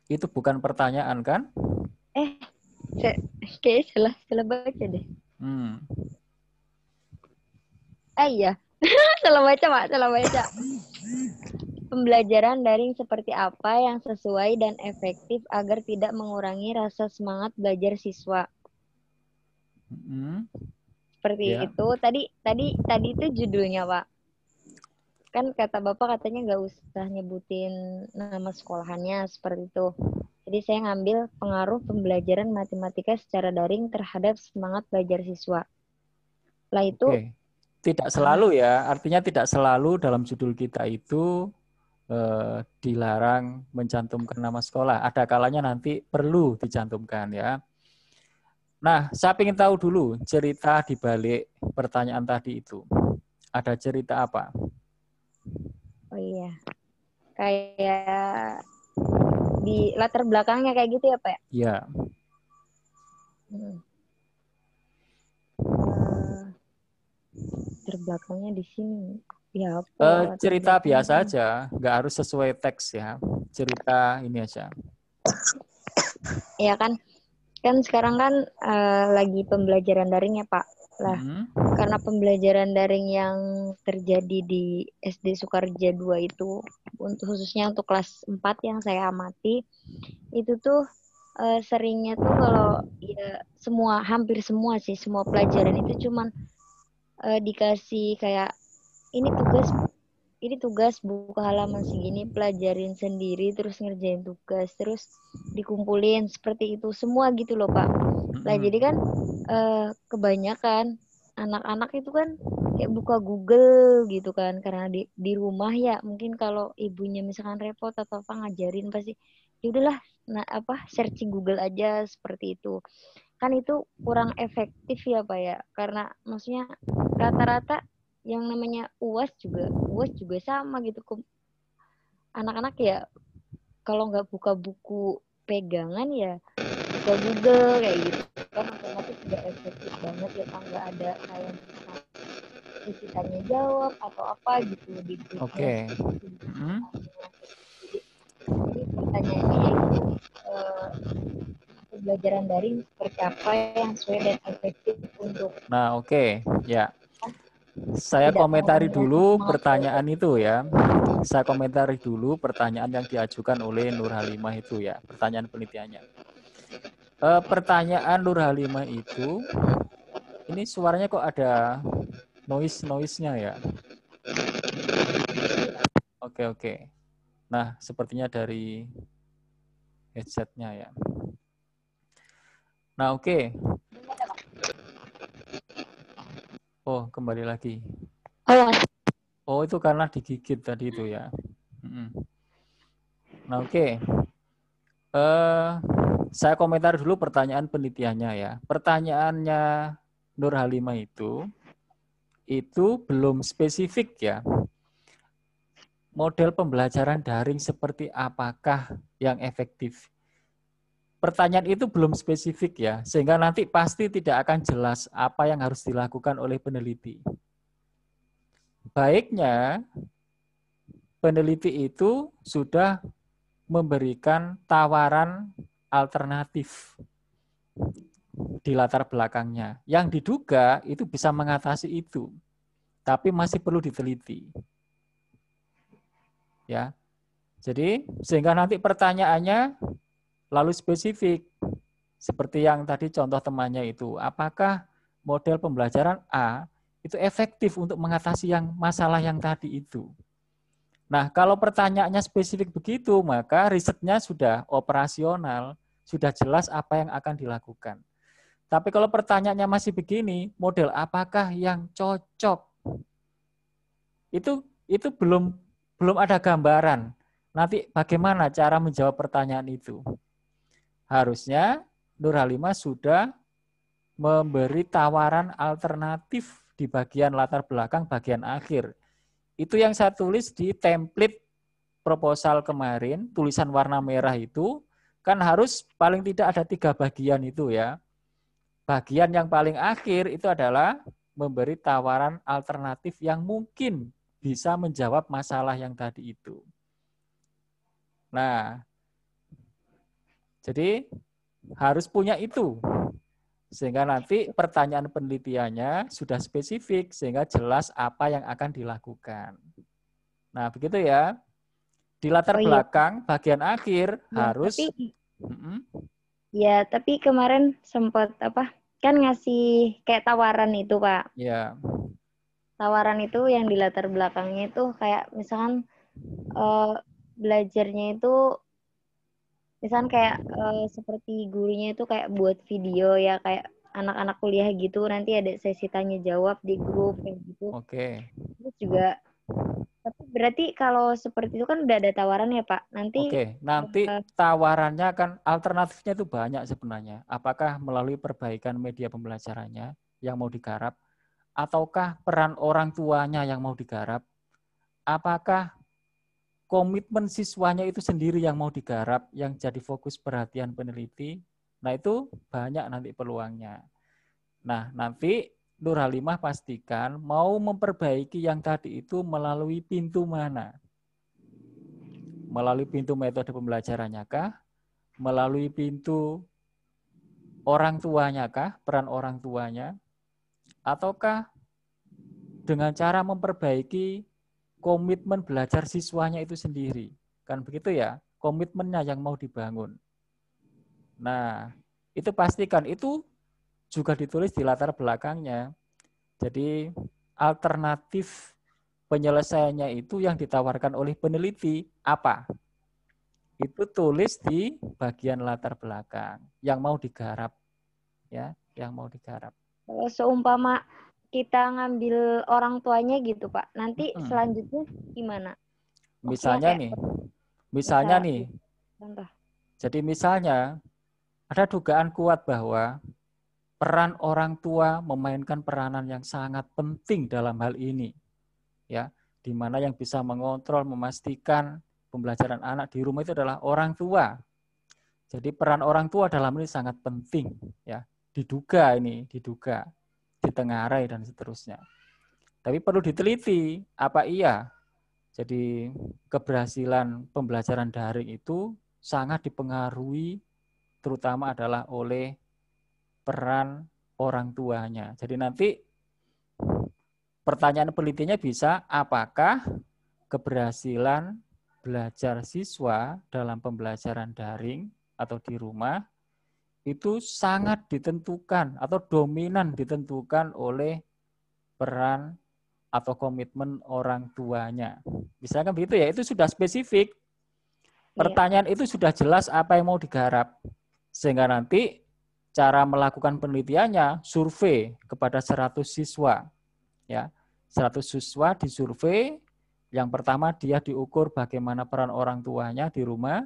Speaker 1: Itu bukan pertanyaan kan?
Speaker 4: Kayaknya salah baca deh. Iya. Salah baca, Pak. Salah baca. Pembelajaran daring seperti apa yang sesuai dan efektif agar tidak mengurangi rasa semangat belajar siswa. Seperti itu. Tadi itu judulnya, Pak. Kan kata Bapak katanya nggak usah nyebutin nama sekolahannya seperti itu. Jadi saya ngambil pengaruh pembelajaran matematika secara daring terhadap semangat belajar siswa. Setelah itu
Speaker 1: tidak selalu ya, artinya tidak selalu dalam judul kita itu dilarang mencantumkan nama sekolah. Ada kalanya nanti perlu dicantumkan ya. Nah, saya ingin tahu dulu cerita di balik pertanyaan tadi itu. Ada cerita apa?
Speaker 4: Oh iya, kayak di latar belakangnya kayak gitu ya Pak?
Speaker 1: Iya.
Speaker 4: Terbelakangnya di sini. Ya,
Speaker 1: cerita biasa aja, nggak harus sesuai teks ya. Cerita ini aja.
Speaker 4: Iya kan sekarang kan lagi pembelajaran daring ya Pak. Lah, karena pembelajaran daring yang terjadi di SD Sukarja 2 itu, khususnya untuk kelas 4 yang saya amati, itu tuh seringnya tuh kalau ya hampir semua pelajaran itu cuman dikasih kayak ini tugas buka halaman segini, pelajarin sendiri, terus ngerjain tugas, terus dikumpulin seperti itu semua gitu loh Pak. Lah jadi kan kebanyakan anak-anak itu kan kayak buka Google gitu kan, karena di rumah ya mungkin kalau ibunya misalkan repot atau apa ngajarin pasti ya udahlah, nah apa searching Google aja seperti itu. Kan itu kurang efektif ya Pak ya, karena maksudnya rata-rata yang namanya UAS juga sama gitu. Anak-anak ya kalau nggak buka buku pegangan ya buka Google kayak gitu kan, otomatis tidak efektif banget ya Pak, nggak ada kayak isi tanya jawab atau apa gitu di
Speaker 1: Oke.
Speaker 4: Jadi pertanyaannya yaitu pembelajaran daring seperti apa yang sesuai dan efektif untuk.
Speaker 1: Nah, oke. Ya. Saya komentari dulu pertanyaan itu ya. Saya komentari dulu pertanyaan yang diajukan oleh Nur Halimah itu ya, pertanyaan penelitiannya. Pertanyaan Nur Halimah itu, ini suaranya kok ada noise-nya ya. Oke. Nah, sepertinya dari headsetnya ya. Nah, oke. Oh, kembali lagi. Oh, itu karena digigit tadi itu ya. Nah, oke. Saya komentar dulu pertanyaan penelitiannya ya. Pertanyaannya Nur Halimah itu belum spesifik ya. Model pembelajaran daring seperti apakah yang efektif? Pertanyaan itu belum spesifik ya, sehingga nanti pasti tidak akan jelas apa yang harus dilakukan oleh peneliti. Baiknya, peneliti itu sudah memberikan tawaran alternatif di latar belakangnya, yang diduga itu bisa mengatasi itu, tapi masih perlu diteliti. Ya, jadi sehingga nanti pertanyaannya lalu spesifik, seperti yang tadi contoh temannya itu, apakah model pembelajaran A itu efektif untuk mengatasi masalah yang tadi itu. Nah, kalau pertanyaannya spesifik begitu, maka risetnya sudah operasional, sudah jelas apa yang akan dilakukan. Tapi kalau pertanyaannya masih begini, model apakah yang cocok? Itu belum ada gambaran. Nanti bagaimana cara menjawab pertanyaan itu? Harusnya Nur Halimah sudah memberi tawaran alternatif di bagian latar belakang bagian akhir. Itu yang saya tulis di template proposal kemarin, tulisan warna merah itu, kan harus paling tidak ada 3 bagian itu ya. Bagian yang paling akhir itu adalah memberi tawaran alternatif yang mungkin bisa menjawab masalah yang tadi itu. Nah, jadi harus punya itu. Sehingga nanti pertanyaan penelitiannya sudah spesifik, sehingga jelas apa yang akan dilakukan. Nah, begitu ya. Di latar belakang, bagian akhir ya, harus...
Speaker 4: Tapi kemarin sempat kan ngasih kayak tawaran itu, Pak.
Speaker 1: Ya.
Speaker 4: Tawaran itu yang di latar belakangnya itu kayak misalkan belajarnya itu misalkan kayak seperti gurunya itu kayak buat video ya, kayak anak-anak kuliah gitu, nanti ada sesi tanya jawab di grup kayak gitu.
Speaker 1: Oke.
Speaker 4: Terus juga, tapi berarti kalau seperti itu kan udah ada tawaran ya Pak.
Speaker 1: Nanti tawarannya kan alternatifnya itu banyak sebenarnya. Apakah melalui perbaikan media pembelajarannya yang mau digarap, ataukah peran orang tuanya yang mau digarap, apakah komitmen siswanya itu sendiri yang mau digarap, yang jadi fokus perhatian peneliti. Nah, itu banyak nanti peluangnya. Nah, nanti Nur Halimah pastikan mau memperbaiki yang tadi itu melalui pintu mana? Melalui pintu metode pembelajarannya kah? Melalui pintu orang tuanya kah? Peran orang tuanya? Ataukah dengan cara memperbaiki komitmen belajar siswanya itu sendiri? Kan begitu ya, komitmennya yang mau dibangun. Nah, itu pastikan itu juga ditulis di latar belakangnya. Jadi alternatif penyelesaiannya itu yang ditawarkan oleh peneliti apa? Itu tulis di bagian latar belakang yang mau digarap, ya, yang mau digarap.
Speaker 4: Kalau seumpama kita ngambil orang tuanya gitu, Pak. Nanti selanjutnya gimana?
Speaker 1: Misalnya nih. Misalnya nih.
Speaker 4: Contoh.
Speaker 1: Jadi misalnya ada dugaan kuat bahwa peran orang tua memainkan peranan yang sangat penting dalam hal ini. Ya, di mana yang bisa mengontrol, memastikan pembelajaran anak di rumah itu adalah orang tua. Jadi peran orang tua dalam ini sangat penting, ya. Diduga, ditengarai dan seterusnya. Tapi perlu diteliti, apa iya? Jadi keberhasilan pembelajaran daring itu sangat dipengaruhi terutama adalah oleh peran orang tuanya. Jadi nanti pertanyaan penelitiannya bisa, apakah keberhasilan belajar siswa dalam pembelajaran daring atau di rumah itu sangat ditentukan atau dominan ditentukan oleh peran atau komitmen orang tuanya. Misalkan begitu ya, itu sudah spesifik. Pertanyaan itu sudah jelas apa yang mau digarap. Sehingga nanti cara melakukan penelitiannya survei kepada 100 siswa. Ya, 100 siswa disurvei. Yang pertama dia diukur bagaimana peran orang tuanya di rumah.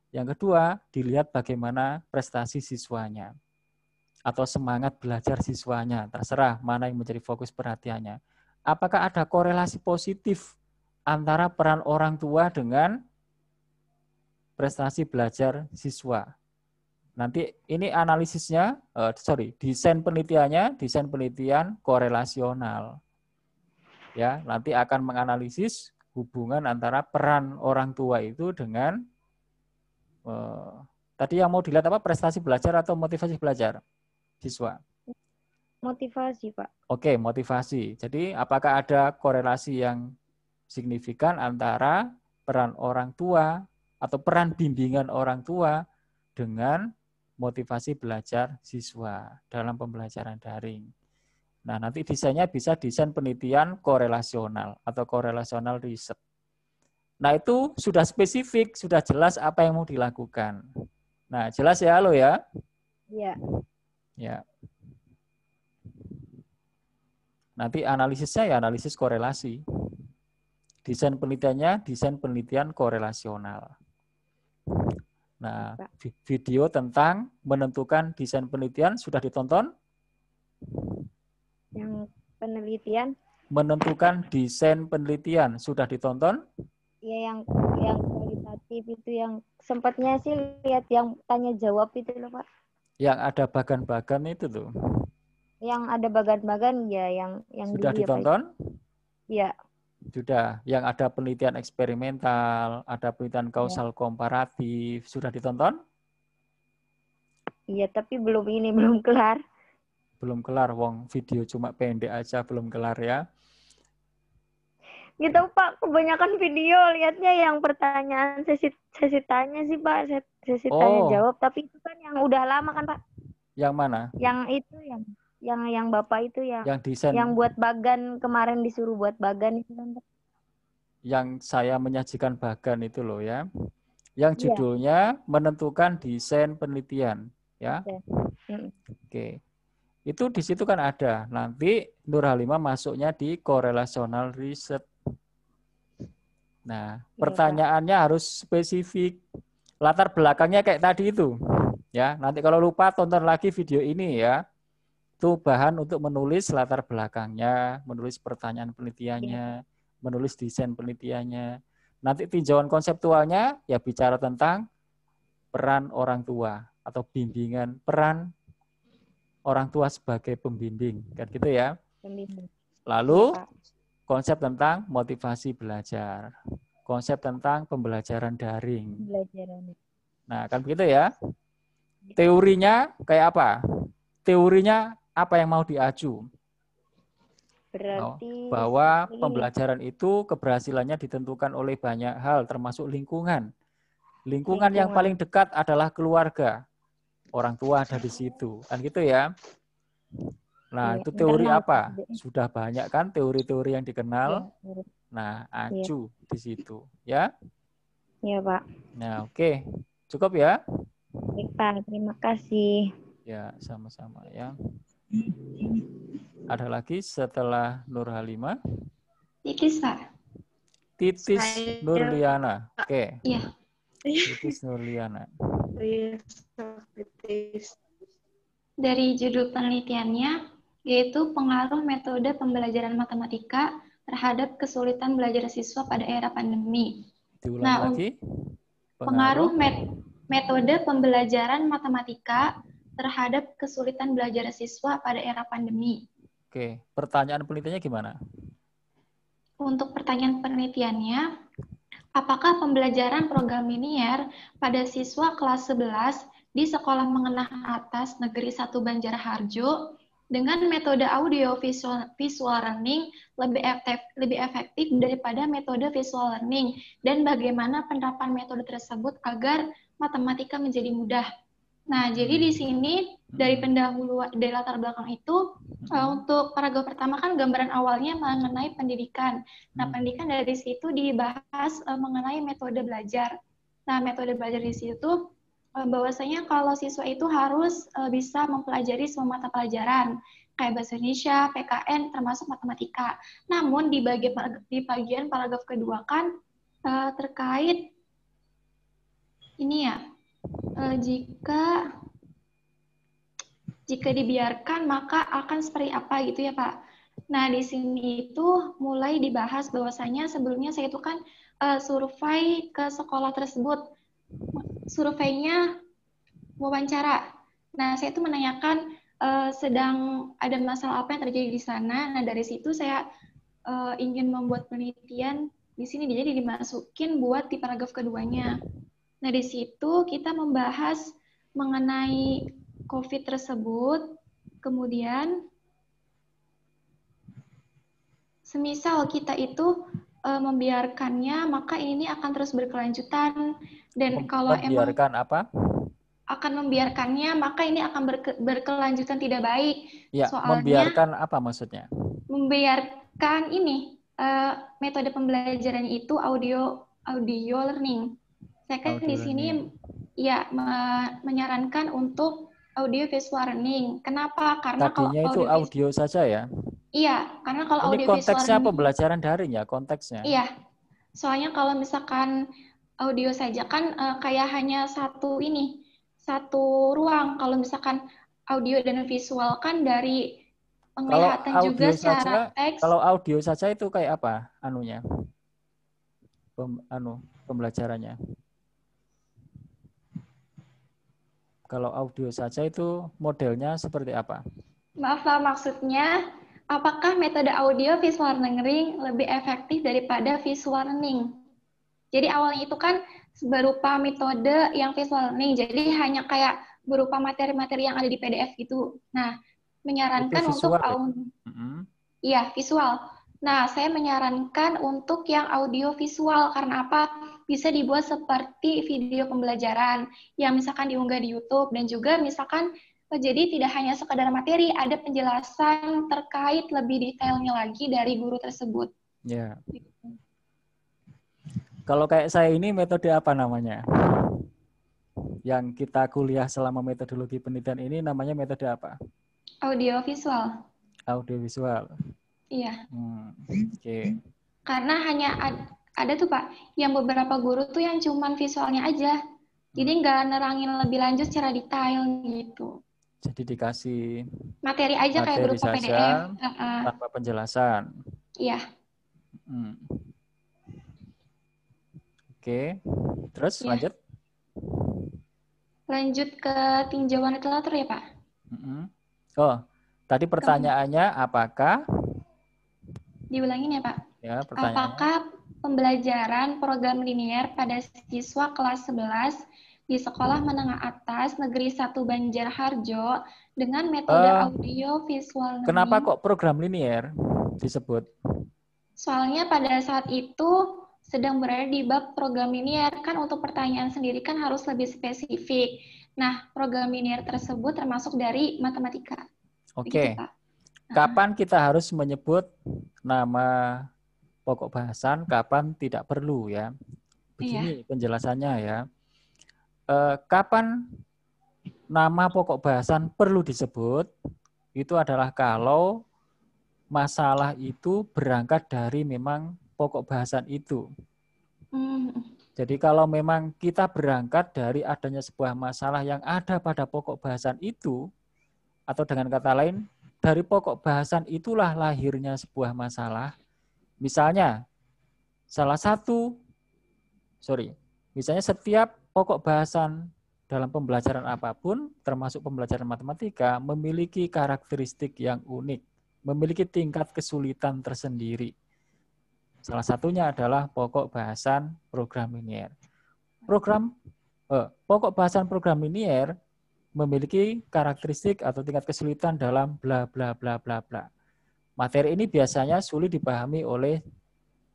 Speaker 1: Yang kedua, dilihat bagaimana prestasi siswanya atau semangat belajar siswanya. Terserah mana yang menjadi fokus perhatiannya. Apakah ada korelasi positif antara peran orang tua dengan prestasi belajar siswa? Nanti ini analisisnya, desain penelitian korelasional. Ya, nanti akan menganalisis hubungan antara peran orang tua itu dengan tadi yang mau dilihat apa, prestasi belajar atau motivasi belajar siswa?
Speaker 4: Motivasi, Pak.
Speaker 1: Oke, motivasi. Jadi apakah ada korelasi yang signifikan antara peran orang tua atau peran bimbingan orang tua dengan motivasi belajar siswa dalam pembelajaran daring? Nah, nanti desainnya bisa desain penelitian korelasional atau korelasional riset. Nah, itu sudah spesifik, sudah jelas apa yang mau dilakukan. Nah, jelas ya lo ya?
Speaker 4: Iya.
Speaker 1: Ya. Nanti analisisnya ya analisis korelasi. Desain penelitiannya desain penelitian korelasional. Nah, video tentang menentukan desain penelitian sudah ditonton?
Speaker 4: Yang penelitian?
Speaker 1: Menentukan desain penelitian sudah ditonton?
Speaker 4: Ya, yang kualitatif itu, yang sempatnya sih lihat yang tanya jawab itu loh, Pak.
Speaker 1: Yang ada bagan-bagan itu tuh.
Speaker 4: Yang ada bagan-bagan ya, yang
Speaker 1: sudah
Speaker 4: dulu
Speaker 1: ditonton?
Speaker 4: Ya.
Speaker 1: Sudah. Yang ada penelitian eksperimental, ada penelitian kausal komparatif, sudah ditonton?
Speaker 4: Iya, tapi belum kelar.
Speaker 1: Belum kelar, wong video cuma pendek aja belum kelar ya.
Speaker 4: Gitu Pak, kebanyakan video lihatnya yang pertanyaan sesi tanya sih Pak, sesi tanya jawab, tapi itu kan yang udah lama kan Pak.
Speaker 1: Yang mana?
Speaker 4: Yang itu yang Bapak itu yang
Speaker 1: desain,
Speaker 4: yang buat bagan kemarin, disuruh buat bagan itu kan Pak.
Speaker 1: Yang saya menyajikan bagan itu loh ya. Yang judulnya menentukan desain penelitian ya. Oke. Itu di situ kan ada. Nanti Nur Halimah masuknya di korelasional riset. Nah, pertanyaannya harus spesifik. Latar belakangnya kayak tadi itu. Ya, nanti kalau lupa tonton lagi video ini ya. Itu bahan untuk menulis latar belakangnya, menulis pertanyaan penelitiannya, menulis desain penelitiannya. Nanti tinjauan konseptualnya ya bicara tentang peran orang tua atau bimbingan, peran orang tua sebagai pembimbing, kan gitu ya. Lalu konsep tentang motivasi belajar, konsep tentang pembelajaran daring. Nah, kan begitu ya. Teorinya kayak apa? Teorinya apa yang mau diaju?
Speaker 4: Berarti
Speaker 1: bahwa pembelajaran itu keberhasilannya ditentukan oleh banyak hal, termasuk lingkungan. Lingkungan yang paling dekat adalah keluarga. Orang tua ada di situ, kan gitu ya. Nah, itu teori apa? Sudah banyak kan teori-teori yang dikenal. Nah, acu di situ, ya.
Speaker 4: Iya, Pak.
Speaker 1: Nah, oke. Cukup ya?
Speaker 4: Baik, Pak. Terima kasih.
Speaker 1: Ya, sama-sama ya. Ada lagi setelah Nur Halimah?
Speaker 6: Titis, Pak.
Speaker 1: Titis Nurliana. Oke.
Speaker 6: Iya.
Speaker 1: Titis Nurliana.
Speaker 6: Dari judul penelitiannya, yaitu pengaruh metode pembelajaran matematika terhadap kesulitan belajar siswa pada era pandemi.
Speaker 1: Diulang lagi.
Speaker 6: Pengaruh metode pembelajaran matematika terhadap kesulitan belajar siswa pada era pandemi.
Speaker 1: Oke, pertanyaan penelitiannya gimana?
Speaker 6: Untuk pertanyaan penelitiannya, apakah pembelajaran program linier pada siswa kelas 11 di Sekolah Menengah Atas Negeri 1 Banjarharjo dengan metode audio visual learning lebih efektif daripada metode visual learning, dan bagaimana penerapan metode tersebut agar matematika menjadi mudah? Nah, jadi di sini dari pendahuluan, dari latar belakang itu, untuk paragraf pertama kan gambaran awalnya mengenai pendidikan. Nah, pendidikan dari situ dibahas mengenai metode belajar. Nah, metode belajar di situ bahwasanya kalau siswa itu harus bisa mempelajari semua mata pelajaran, kayak bahasa Indonesia, PKN, termasuk matematika. Namun di bagian paragraf kedua kan terkait ini ya, jika dibiarkan maka akan seperti apa gitu ya Pak. Nah di sini itu mulai dibahas bahwasanya sebelumnya saya itu kan survei ke sekolah tersebut, surveinya wawancara. Nah saya itu menanyakan sedang ada masalah apa yang terjadi di sana. Nah dari situ saya ingin membuat penelitian di sini, jadi dimasukin buat di paragraf keduanya. Nah, di situ kita membahas mengenai COVID tersebut, kemudian semisal kita itu membiarkannya, maka ini akan terus berkelanjutan. Dan kalau
Speaker 1: membiarkan
Speaker 6: emang
Speaker 1: apa?
Speaker 6: Akan membiarkannya, maka ini akan berkelanjutan tidak baik.
Speaker 1: Ya,
Speaker 6: soalnya
Speaker 1: membiarkan apa maksudnya?
Speaker 6: Membiarkan ini, metode pembelajarannya itu audio learning. Saya kan di sini ya menyarankan untuk audio visual learning. Kenapa? Karena
Speaker 1: tadinya kalau itu audio saja ya?
Speaker 6: Iya, karena kalau
Speaker 1: ini
Speaker 6: audio
Speaker 1: konteksnya
Speaker 6: visual
Speaker 1: pembelajaran daring ya, konteksnya?
Speaker 6: Iya, soalnya kalau misalkan audio saja kan kayak hanya satu ruang. Kalau misalkan audio dan visual kan dari penglihatan juga secara teks.
Speaker 1: Kalau audio saja itu kayak apa anunya? Pembelajarannya. Kalau audio saja itu modelnya seperti apa?
Speaker 6: Maaf Pak, maksudnya apakah metode audio visual learning lebih efektif daripada visual learning? Jadi awalnya itu kan berupa metode yang visual learning, jadi hanya kayak berupa materi-materi yang ada di PDF gitu. Nah, menyarankan untuk iya, visual. Nah, saya menyarankan untuk yang audio visual karena apa? Bisa dibuat seperti video pembelajaran yang misalkan diunggah di YouTube, dan juga misalkan jadi tidak hanya sekadar materi, ada penjelasan terkait lebih detailnya lagi dari guru tersebut.
Speaker 1: Ya. Kalau kayak saya ini metode apa namanya? Yang kita kuliah selama metodologi penelitian ini namanya metode apa?
Speaker 6: Audio visual.
Speaker 1: Audio visual.
Speaker 6: Iya.
Speaker 1: Oke.
Speaker 6: Karena hanya ada tuh Pak, yang beberapa guru tuh yang cuman visualnya aja. Jadi nggak nerangin lebih lanjut secara detail gitu.
Speaker 1: Jadi dikasih
Speaker 6: materi aja kayak berupa
Speaker 1: saja,
Speaker 6: PDF.
Speaker 1: Tanpa penjelasan.
Speaker 6: Iya.
Speaker 1: Oke. Terus lanjut?
Speaker 6: Lanjut ke tinjauan literatur ya Pak?
Speaker 1: Oh, tadi pertanyaannya apakah?
Speaker 6: Diulangin ya Pak?
Speaker 1: Ya,
Speaker 6: apakah pembelajaran program linier pada siswa kelas 11 di Sekolah Menengah Atas Negeri 1 Banjarharjo dengan metode audio visual learning?
Speaker 1: Kenapa kok program linier disebut?
Speaker 6: Soalnya pada saat itu sedang berada di bab program linier, kan untuk pertanyaan sendiri kan harus lebih spesifik. Nah, program linier tersebut termasuk dari matematika.
Speaker 1: Oke. Kapan kita harus menyebut nama pokok bahasan, kapan tidak perlu ya? Begini penjelasannya ya. Kapan nama pokok bahasan perlu disebut? Itu adalah kalau masalah itu berangkat dari memang pokok bahasan itu. Jadi kalau memang kita berangkat dari adanya sebuah masalah yang ada pada pokok bahasan itu, atau dengan kata lain, dari pokok bahasan itulah lahirnya sebuah masalah. Misalnya, misalnya setiap pokok bahasan dalam pembelajaran apapun, termasuk pembelajaran matematika, memiliki karakteristik yang unik, memiliki tingkat kesulitan tersendiri. Salah satunya adalah pokok bahasan program linier. Pokok bahasan program linier memiliki karakteristik atau tingkat kesulitan dalam bla bla bla bla bla. Materi ini biasanya sulit dipahami oleh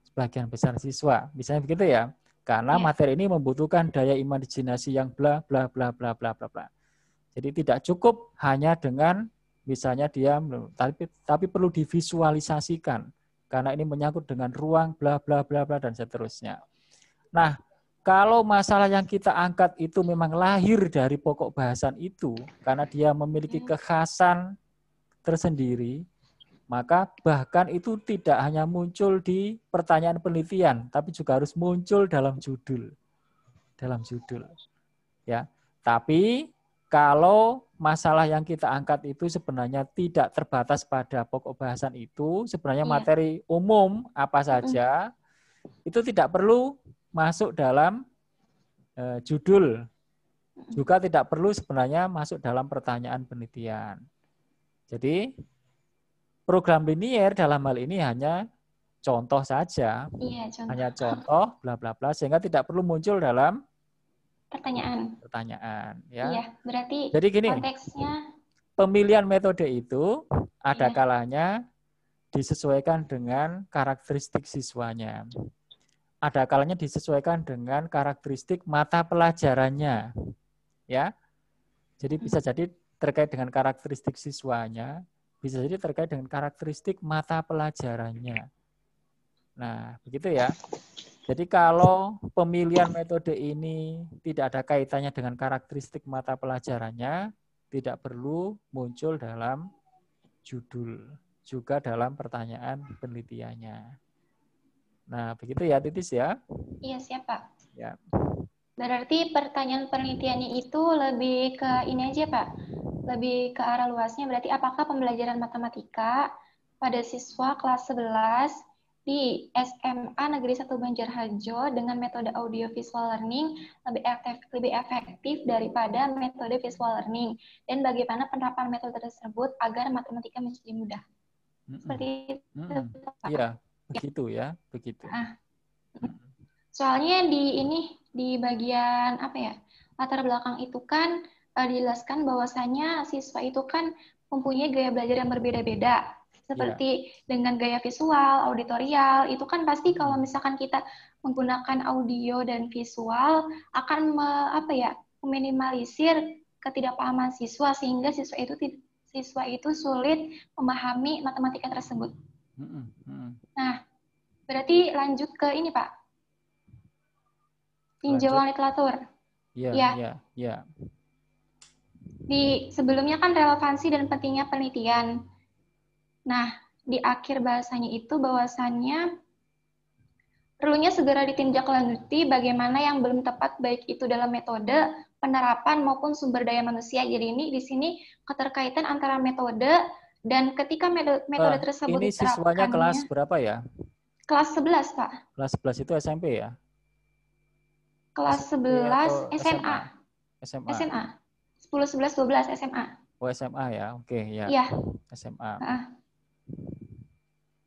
Speaker 1: sebagian besar siswa. Misalnya begitu ya. Karena materi ini membutuhkan daya imajinasi yang bla bla bla bla bla bla bla. Jadi tidak cukup hanya dengan misalnya dia, tapi perlu divisualisasikan. Karena ini menyangkut dengan ruang, bla, bla, bla, bla, dan seterusnya. Nah, kalau masalah yang kita angkat itu memang lahir dari pokok bahasan itu, karena dia memiliki kekhasan tersendiri, maka bahkan itu tidak hanya muncul di pertanyaan penelitian, tapi juga harus muncul dalam judul. Ya, tapi kalau masalah yang kita angkat itu sebenarnya tidak terbatas pada pokok bahasan itu, sebenarnya materi umum apa saja, itu tidak perlu masuk dalam judul. Juga tidak perlu sebenarnya masuk dalam pertanyaan penelitian. Jadi, program linier dalam hal ini hanya contoh saja. Hanya contoh, bla bla bla, sehingga tidak perlu muncul dalam pertanyaan, ya.
Speaker 6: Iya, berarti
Speaker 1: jadi gini,
Speaker 6: konteksnya
Speaker 1: pemilihan metode itu ada kalanya disesuaikan dengan karakteristik siswanya. Ada kalanya disesuaikan dengan karakteristik mata pelajarannya. Ya. Jadi bisa jadi terkait dengan karakteristik siswanya, bisa jadi terkait dengan karakteristik mata pelajarannya. Nah, begitu ya. Jadi kalau pemilihan metode ini tidak ada kaitannya dengan karakteristik mata pelajarannya, tidak perlu muncul dalam judul, juga dalam pertanyaan penelitiannya. Nah, begitu ya, Titis ya?
Speaker 6: Iya, siap, Pak.
Speaker 1: Ya.
Speaker 6: Berarti pertanyaan penelitiannya itu lebih ke ini aja, Pak. Lebih ke arah luasnya, berarti apakah pembelajaran matematika pada siswa kelas 11 di SMA Negeri 1 Banjarharjo dengan metode audio visual learning lebih efektif daripada metode visual learning, dan bagaimana penerapan metode tersebut agar matematika menjadi mudah. Seperti itu, Pak.
Speaker 1: Iya, begitu ya, begitu.
Speaker 6: Soalnya di bagian latar belakang itu kan dijelaskan bahwasanya siswa itu kan mempunyai gaya belajar yang berbeda-beda. Seperti dengan gaya visual, auditorial, itu kan pasti kalau misalkan kita menggunakan audio dan visual akan meminimalisir ketidakpahaman siswa, sehingga siswa itu sulit memahami matematika tersebut. Nah, berarti lanjut ke ini, Pak. Tinjauan literatur.
Speaker 1: Iya.
Speaker 6: Di sebelumnya kan relevansi dan pentingnya penelitian. Nah, di akhir bahasanya itu bahwasannya perlunya segera ditindaklanjuti bagaimana yang belum tepat, baik itu dalam metode, penerapan maupun sumber daya manusia. Jadi ini di sini keterkaitan antara metode dan ketika metode tersebut
Speaker 1: ini siswanya kelas berapa ya?
Speaker 6: Kelas 11, Pak.
Speaker 1: Kelas 11 itu SMP ya?
Speaker 6: Kelas 11 SMA. SMA. 10, 11, 12 SMA.
Speaker 1: Oh, SMA ya. Oke, ya.
Speaker 6: Iya.
Speaker 1: SMA.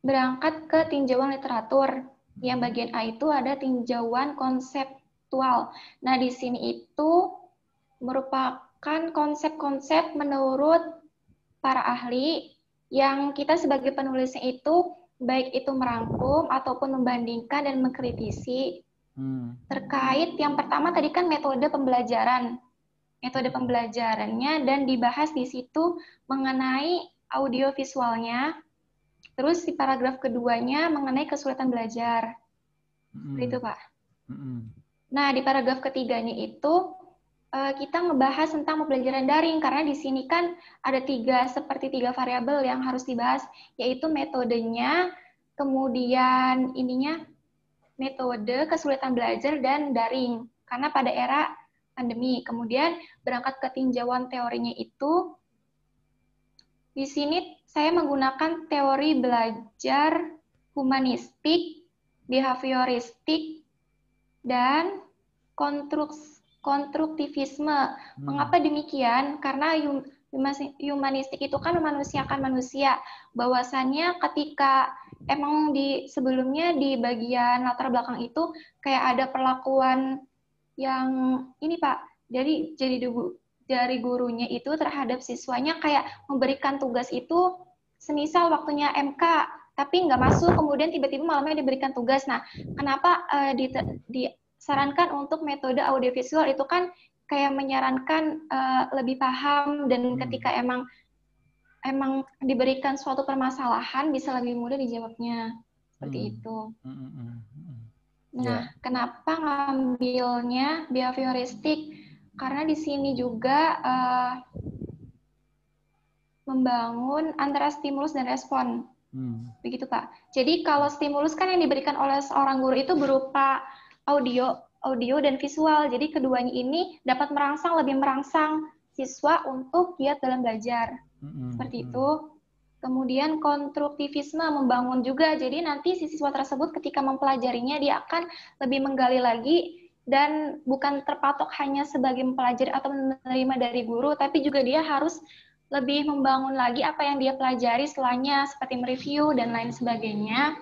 Speaker 6: Berangkat ke tinjauan literatur. Yang bagian A itu ada tinjauan konseptual. Nah, di sini itu merupakan konsep-konsep menurut para ahli yang kita sebagai penulisnya itu baik itu merangkum ataupun membandingkan dan mengkritisi terkait yang pertama tadi kan metode pembelajarannya, dan dibahas di situ mengenai audio visualnya. Terus di paragraf keduanya mengenai kesulitan belajar. Seperti itu, Pak. Nah, di paragraf ketiganya itu kita ngebahas tentang pembelajaran daring, karena di sini kan ada seperti tiga variabel yang harus dibahas, yaitu metodenya, kemudian metode, kesulitan belajar, dan daring. Karena pada era pandemi, kemudian berangkat ke tinjauan teorinya itu, di sini saya menggunakan teori belajar humanistik, behavioristik, dan konstruktivisme. Mengapa demikian? Karena humanistik itu kan memanusiakan manusia. Bahwasannya ketika emang sebelumnya di bagian latar belakang itu kayak ada perlakuan yang ini Pak, jadi dari gurunya itu terhadap siswanya kayak memberikan tugas itu semisal waktunya MK, tapi nggak masuk, kemudian tiba-tiba malamnya diberikan tugas. Nah, kenapa disarankan untuk metode audiovisual itu kan kayak menyarankan lebih paham, dan ketika emang diberikan suatu permasalahan bisa lebih mudah dijawabnya. Seperti itu. Nah, kenapa ngambilnya behavioristik? Karena di sini juga membangun antara stimulus dan respon. Begitu, Pak. Jadi kalau stimulus kan yang diberikan oleh seorang guru itu berupa audio dan visual. Jadi keduanya ini dapat lebih merangsang siswa untuk giat dalam belajar. Seperti itu. Kemudian konstruktivisme membangun juga. Jadi nanti si siswa tersebut ketika mempelajarinya dia akan lebih menggali lagi dan bukan terpatok hanya sebagai mempelajari atau menerima dari guru, tapi juga dia harus lebih membangun lagi apa yang dia pelajari setelahnya, seperti mereview dan lain sebagainya.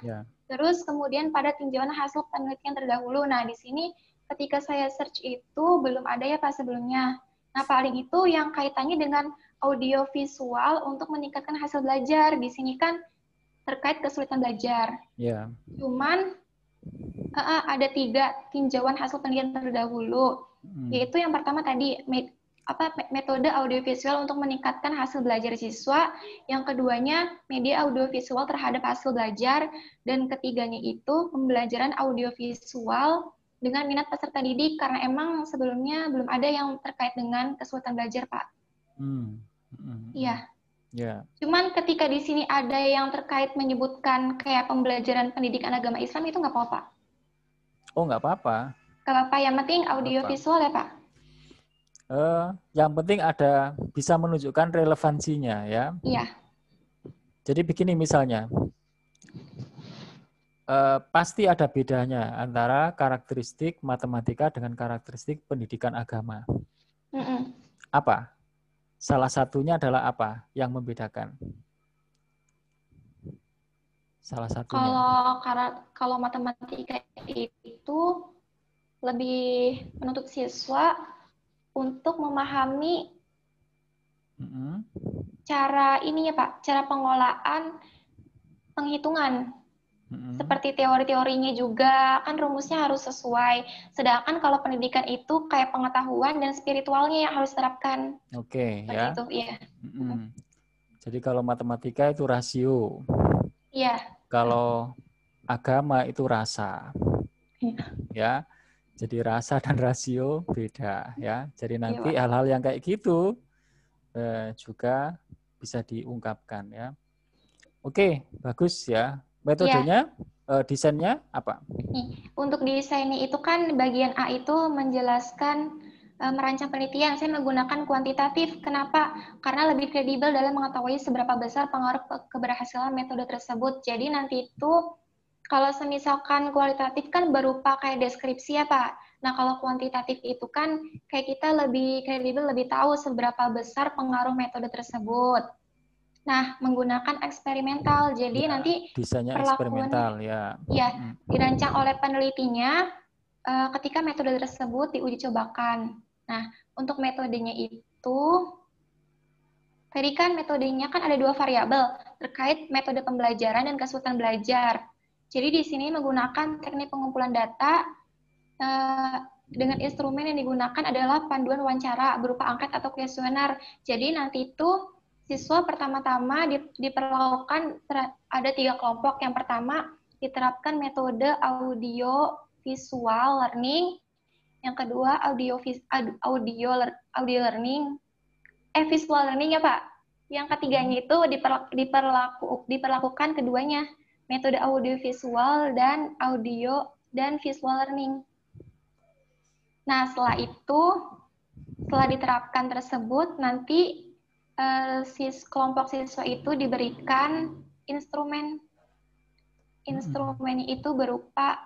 Speaker 6: Terus kemudian pada tinjauan hasil penelitian terdahulu. Nah, di sini ketika saya search itu belum ada ya Pak sebelumnya. Nah, paling itu yang kaitannya dengan audio visual untuk meningkatkan hasil belajar. Di sini kan terkait kesulitan belajar. Cuman ada 3 tinjauan hasil penelitian terdahulu. Yaitu yang pertama tadi metode audiovisual untuk meningkatkan hasil belajar siswa, yang keduanya media audiovisual terhadap hasil belajar, dan ketiganya itu pembelajaran audiovisual dengan minat peserta didik, karena emang sebelumnya belum ada yang terkait dengan kesulitan belajar, Pak. Iya. Cuman ketika di sini ada yang terkait menyebutkan kayak pembelajaran pendidikan agama Islam, itu nggak apa-apa?
Speaker 1: Oh, nggak apa-apa.
Speaker 6: Nggak apa-apa, yang penting audiovisual ya, Pak?
Speaker 1: Yang penting ada bisa menunjukkan relevansinya ya.
Speaker 6: Iya.
Speaker 1: Jadi begini misalnya, pasti ada bedanya antara karakteristik matematika dengan karakteristik pendidikan agama. Apa? Salah satunya adalah apa yang membedakan? Salah satunya.
Speaker 6: Kalau matematika itu lebih menuntut siswa untuk memahami cara ini ya Pak, cara pengolahan penghitungan. Seperti teori-teorinya juga, kan rumusnya harus sesuai. Sedangkan kalau pendidikan itu kayak pengetahuan dan spiritualnya yang harus diterapkan.
Speaker 1: Oke, ya.
Speaker 6: Itu, iya.
Speaker 1: Jadi kalau matematika itu rasio.
Speaker 6: Iya.
Speaker 1: Kalau agama itu rasa. Ya. Jadi rasa dan rasio beda ya. Jadi nanti hal-hal yang kayak gitu juga bisa diungkapkan ya. Oke, bagus ya. Metodenya, desainnya apa?
Speaker 6: Untuk desainnya itu kan bagian A itu menjelaskan merancang penelitian. Saya menggunakan kuantitatif. Kenapa? Karena lebih kredibel dalam mengetahui seberapa besar pengaruh keberhasilan metode tersebut. Jadi nanti itu kalau semisalkan kualitatif kan berupa kayak deskripsi ya Pak. Nah kalau kuantitatif itu kan kayak kita lebih kredibel, lebih tahu seberapa besar pengaruh metode tersebut. Nah, menggunakan eksperimental. Jadi nanti
Speaker 1: desainnya eksperimental ya.
Speaker 6: Ya, dirancang oleh penelitinya ketika metode tersebut diuji cobakan. Nah, untuk metodenya itu tadi kan metodenya kan ada 2 variabel terkait metode pembelajaran dan kesulitan belajar. Jadi di sini menggunakan teknik pengumpulan data dengan instrumen yang digunakan adalah panduan wawancara berupa angket atau kuesioner. Jadi nanti itu siswa pertama-tama diperlakukan ada 3 kelompok. Yang pertama diterapkan metode audio visual learning. Yang kedua audio learning, visual learning ya Pak. Yang ketiganya itu diperlakukan keduanya, metode audio visual dan audio dan visual learning. Nah, setelah diterapkan tersebut, nanti kelompok siswa itu diberikan instrumen. Instrumennya itu berupa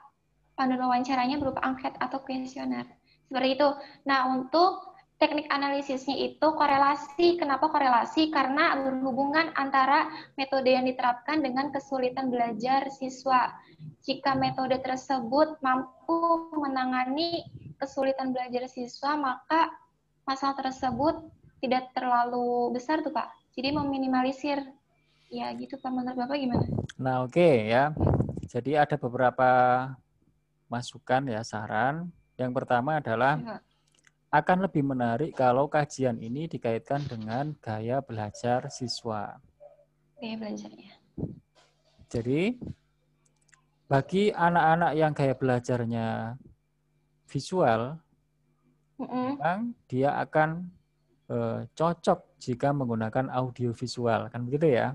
Speaker 6: panduan wawancaranya berupa angket atau kuesioner. Seperti itu. Nah, untuk teknik analisisnya itu korelasi. Kenapa korelasi? Karena berhubungan antara metode yang diterapkan dengan kesulitan belajar siswa. Jika metode tersebut mampu menangani kesulitan belajar siswa, maka masalah tersebut tidak terlalu besar tuh Pak. Jadi meminimalisir. Ya gitu Pak, menurut Bapak gimana?
Speaker 1: Nah oke, ya. Jadi ada beberapa masukan ya, saran. Yang pertama adalah akan lebih menarik kalau kajian ini dikaitkan dengan gaya belajar siswa.
Speaker 6: Gaya belajarnya.
Speaker 1: Jadi bagi anak-anak yang gaya belajarnya visual, memang dia akan cocok jika menggunakan audio visual, kan begitu ya.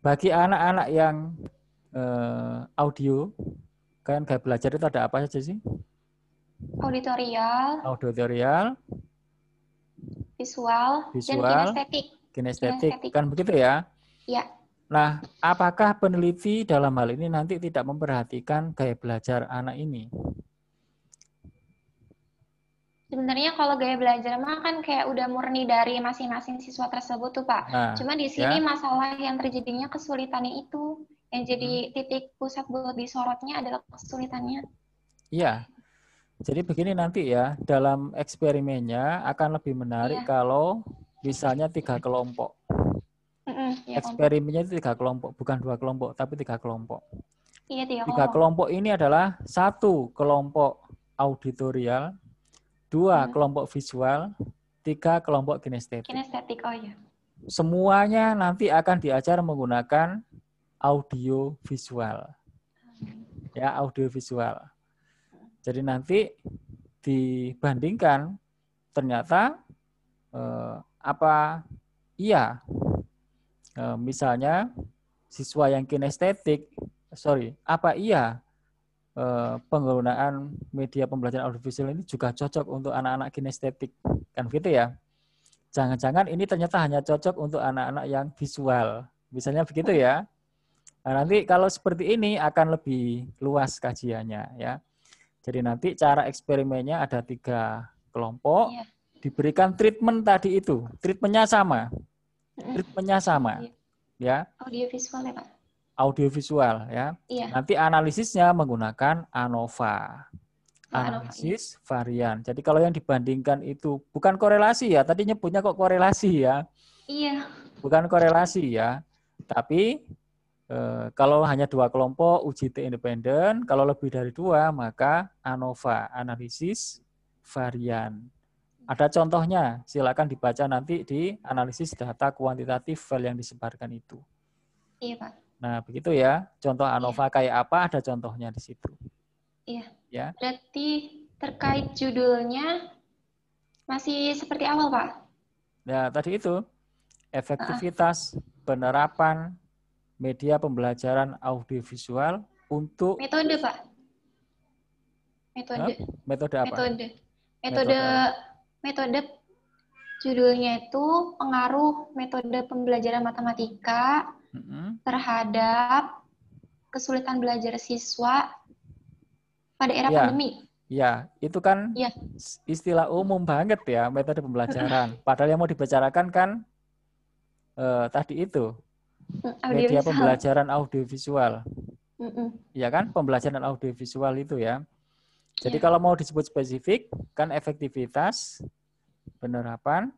Speaker 1: Bagi anak-anak yang audio, kan gaya belajar itu ada apa saja sih? Auditorial,
Speaker 6: visual, dan
Speaker 1: kinestetik, kan begitu ya?
Speaker 6: Iya.
Speaker 1: Nah, apakah peneliti dalam hal ini nanti tidak memperhatikan gaya belajar anak ini?
Speaker 6: Sebenarnya kalau gaya belajar mah kan kayak udah murni dari masing-masing siswa tersebut tuh Pak.
Speaker 1: Nah,
Speaker 6: cuma di sini masalah yang terjadinya kesulitannya itu. Yang jadi titik pusat buat disorotnya adalah kesulitannya.
Speaker 1: Iya. Jadi begini nanti ya, dalam eksperimennya akan lebih menarik kalau misalnya 3 kelompok. Eksperimennya itu 3 kelompok, bukan 2 kelompok, tapi 3 kelompok.
Speaker 6: Iya,
Speaker 1: 3 kelompok ini adalah 1 kelompok auditorial, 2 kelompok visual, 3 kelompok kinestetik.
Speaker 6: Kinestetik, oh iya.
Speaker 1: Semuanya nanti akan diajar menggunakan audio visual. Ya, audio visual. Jadi nanti dibandingkan ternyata misalnya siswa yang kinestetik, apa iya penggunaan media pembelajaran audiovisual ini juga cocok untuk anak-anak kinestetik, kan gitu ya? Jangan-jangan ini ternyata hanya cocok untuk anak-anak yang visual, misalnya begitu ya? Nah, nanti kalau seperti ini akan lebih luas kajiannya ya. Jadi nanti cara eksperimennya ada 3 kelompok, diberikan treatment tadi itu, treatmentnya sama, ya.
Speaker 6: Audiovisual ya Pak.
Speaker 1: Audiovisual ya.
Speaker 6: Iya.
Speaker 1: Nanti analisisnya menggunakan ANOVA. Analisis varian. Jadi kalau yang dibandingkan itu bukan korelasi ya, tadi nyebutnya kok korelasi ya.
Speaker 6: Iya.
Speaker 1: Bukan korelasi ya. Tapi kalau hanya 2 kelompok uji T independen, kalau lebih dari 2 maka ANOVA, analisis varian. Ada contohnya, silakan dibaca nanti di analisis data kuantitatif file yang disebarkan itu.
Speaker 6: Iya Pak.
Speaker 1: Nah, begitu ya. Contoh ANOVA kayak apa, ada contohnya di situ.
Speaker 6: Iya.
Speaker 1: Ya.
Speaker 6: Berarti terkait judulnya masih seperti awal, Pak?
Speaker 1: Ya, tadi itu. Efektivitas penerapan media pembelajaran audiovisual untuk...
Speaker 6: Metode, Pak.
Speaker 1: Metode apa?
Speaker 6: Metode judulnya itu pengaruh metode pembelajaran matematika terhadap kesulitan belajar siswa pada era pandemi.
Speaker 1: Ya, itu kan istilah umum banget ya, metode pembelajaran. Padahal yang mau dibicarakan kan tadi itu, media pembelajaran audiovisual. Iya kan, pembelajaran audiovisual itu ya. Jadi kalau mau disebut spesifik, kan efektivitas penerapan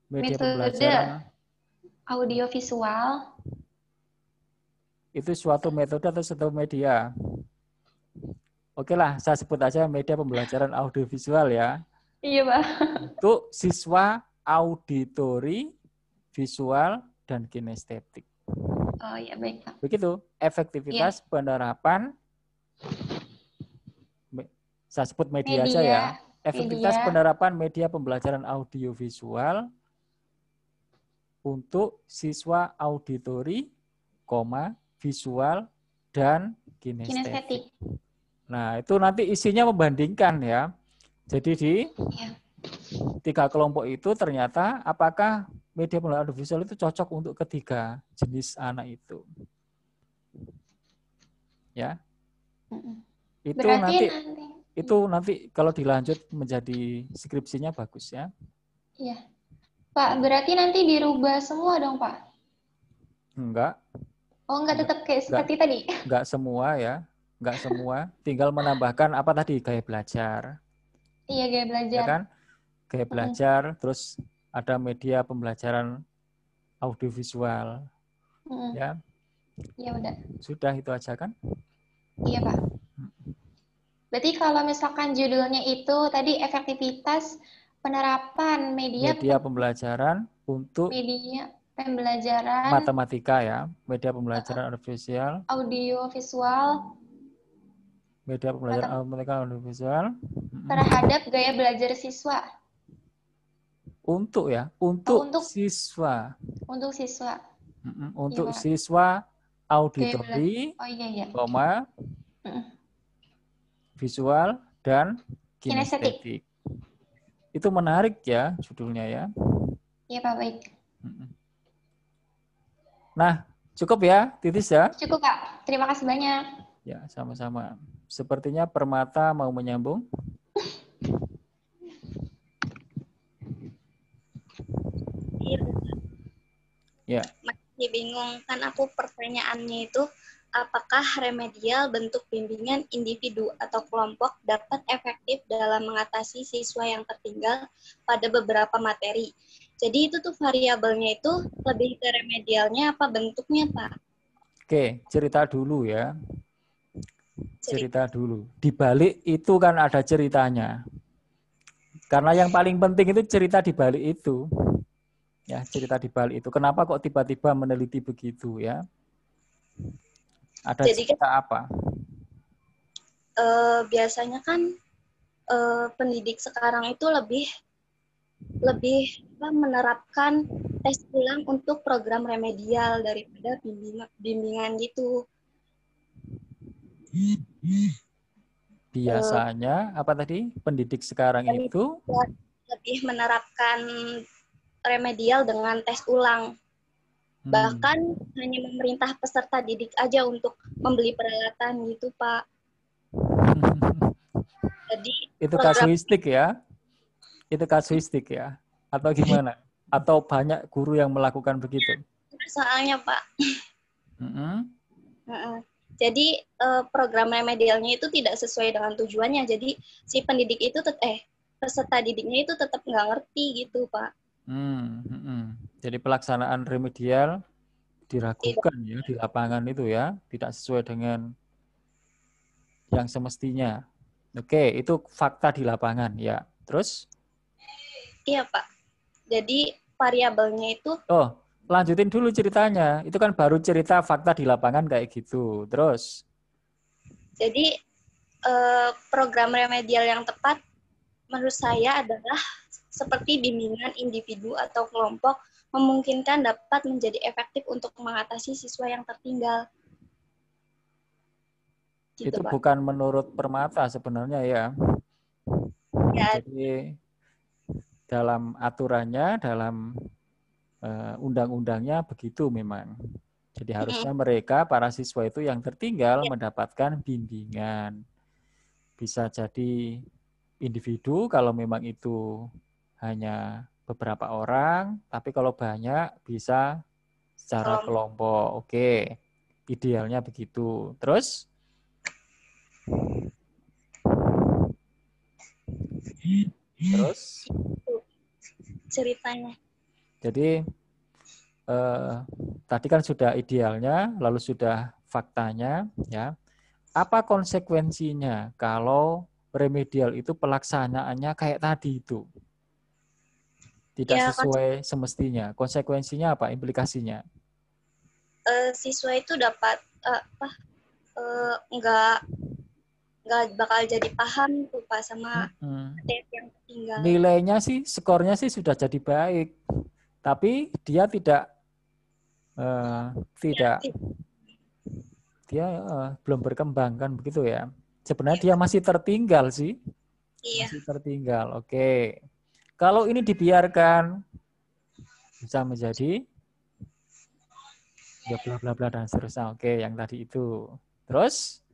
Speaker 1: media pembelajaran
Speaker 6: audiovisual
Speaker 1: itu suatu metode atau suatu media. Oke lah, saya sebut aja media pembelajaran audiovisual ya.
Speaker 6: Iya, Pak.
Speaker 1: Untuk siswa auditori, visual, dan kinestetik.
Speaker 6: Oh iya, baik Pak.
Speaker 1: Begitu, efektivitas penerapan Saya sebut media aja ya. Efektivitas
Speaker 6: media.
Speaker 1: penerapan media pembelajaran audiovisual untuk siswa auditori, visual, dan kinestetik. Nah, itu nanti isinya membandingkan ya. Jadi di 3 kelompok itu ternyata apakah media pembelajaran audiovisual itu cocok untuk ketiga jenis anak itu. Ya. Itu nanti kalau dilanjut menjadi skripsinya bagus ya.
Speaker 6: Iya. Pak, berarti nanti dirubah semua dong, Pak?
Speaker 1: Enggak.
Speaker 6: Oh, enggak, tetap kayak seperti tadi?
Speaker 1: Enggak semua ya. Enggak semua. Tinggal menambahkan apa tadi? Gaya belajar.
Speaker 6: Iya, gaya belajar.
Speaker 1: Ya kan? Gaya belajar, terus ada media pembelajaran audiovisual. Ya.
Speaker 6: Ya udah.
Speaker 1: Sudah itu aja kan?
Speaker 6: Iya, Pak. Berarti kalau misalkan judulnya itu tadi efektivitas penerapan media
Speaker 1: pembelajaran untuk
Speaker 6: media pembelajaran
Speaker 1: matematika ya, media pembelajaran
Speaker 6: audiovisual,
Speaker 1: media pembelajaran matematika audiovisual
Speaker 6: terhadap gaya belajar siswa.
Speaker 1: Untuk ya, untuk siswa.
Speaker 6: Untuk siswa.
Speaker 1: Untuk siswa auditori, visual dan kinestetik. Itu menarik ya judulnya ya.
Speaker 6: Iya Pak, baik.
Speaker 1: Nah, cukup ya, Titis ya?
Speaker 6: Cukup Kak, terima kasih banyak.
Speaker 1: Ya, sama-sama. Sepertinya Permata mau menyambung.
Speaker 2: Ya. Masih bingung kan aku pertanyaannya itu apakah remedial bentuk bimbingan individu atau kelompok dapat efektif dalam mengatasi siswa yang tertinggal pada beberapa materi. Jadi itu tuh variabelnya itu lebih ke remedialnya apa bentuknya, Pak?
Speaker 1: Oke, cerita dulu ya. Cerita dulu. Di balik itu kan ada ceritanya. Karena yang paling penting itu cerita di balik itu. Ya, cerita di balik itu. Kenapa kok tiba-tiba meneliti begitu ya? Ada cerita apa?
Speaker 2: Biasanya kan pendidik sekarang itu lebih menerapkan tes ulang untuk program remedial daripada bimbingan gitu.
Speaker 1: Biasanya apa tadi? Pendidik sekarang itu
Speaker 2: lebih menerapkan remedial dengan tes ulang. Bahkan hanya memerintah peserta didik aja untuk membeli peralatan gitu, Pak. Jadi
Speaker 1: itu kasuistik ya? Itu kasuistik ya? Atau gimana? Atau banyak guru yang melakukan begitu?
Speaker 2: Soalnya, Pak. Jadi program remedialnya itu tidak sesuai dengan tujuannya. Jadi si pendidik itu peserta didiknya itu tetap nggak ngerti gitu, Pak.
Speaker 1: Jadi pelaksanaan remedial diragukan ya di lapangan itu ya, tidak sesuai dengan yang semestinya. Oke, itu fakta di lapangan ya. Terus?
Speaker 2: Iya, Pak. Jadi variabelnya itu
Speaker 1: lanjutin dulu ceritanya. Itu kan baru cerita fakta di lapangan kayak gitu. Terus?
Speaker 2: Jadi program remedial yang tepat menurut saya adalah seperti bimbingan individu atau kelompok memungkinkan dapat menjadi efektif untuk mengatasi siswa yang tertinggal.
Speaker 1: Gitu, itu Pak. Bukan menurut Permata sebenarnya ya. Jadi dalam aturannya, dalam undang-undangnya begitu memang. Jadi harusnya mereka, para siswa itu yang tertinggal mendapatkan bimbingan. Bisa jadi individu kalau memang itu hanya beberapa orang, tapi kalau banyak bisa secara kelompok. Oke, idealnya begitu. Terus?
Speaker 2: Ceritanya.
Speaker 1: Jadi tadi kan sudah idealnya, lalu sudah faktanya, ya. Apa konsekuensinya kalau remedial itu pelaksanaannya kayak tadi itu? Tidak sesuai semestinya. Konsekuensinya apa? Implikasinya?
Speaker 2: Siswa itu dapat nggak bakal jadi paham tuh Pak sama tes yang tertinggal.
Speaker 1: Nilainya sih, skornya sih sudah jadi baik, tapi dia tidak dia belum berkembang kan begitu ya. Sebenarnya dia masih tertinggal sih.
Speaker 2: Iya.
Speaker 1: Masih tertinggal. Oke. Kalau ini dibiarkan bisa menjadi ya bla bla bla dan seterusnya. Oke, yang tadi itu. Terus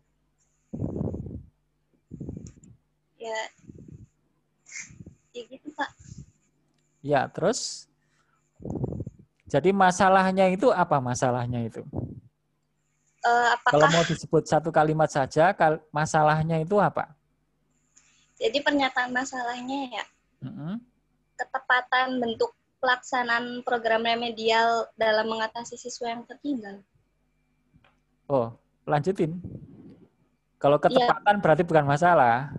Speaker 2: ya gitu Pak.
Speaker 1: Ya, terus jadi masalahnya itu apa masalahnya itu? Kalau mau disebut satu kalimat saja, masalahnya itu apa?
Speaker 2: Jadi pernyataan masalahnya ya, ketepatan bentuk pelaksanaan program remedial dalam mengatasi siswa yang tertinggal.
Speaker 1: Oh, lanjutin. Kalau ketepatan berarti bukan masalah.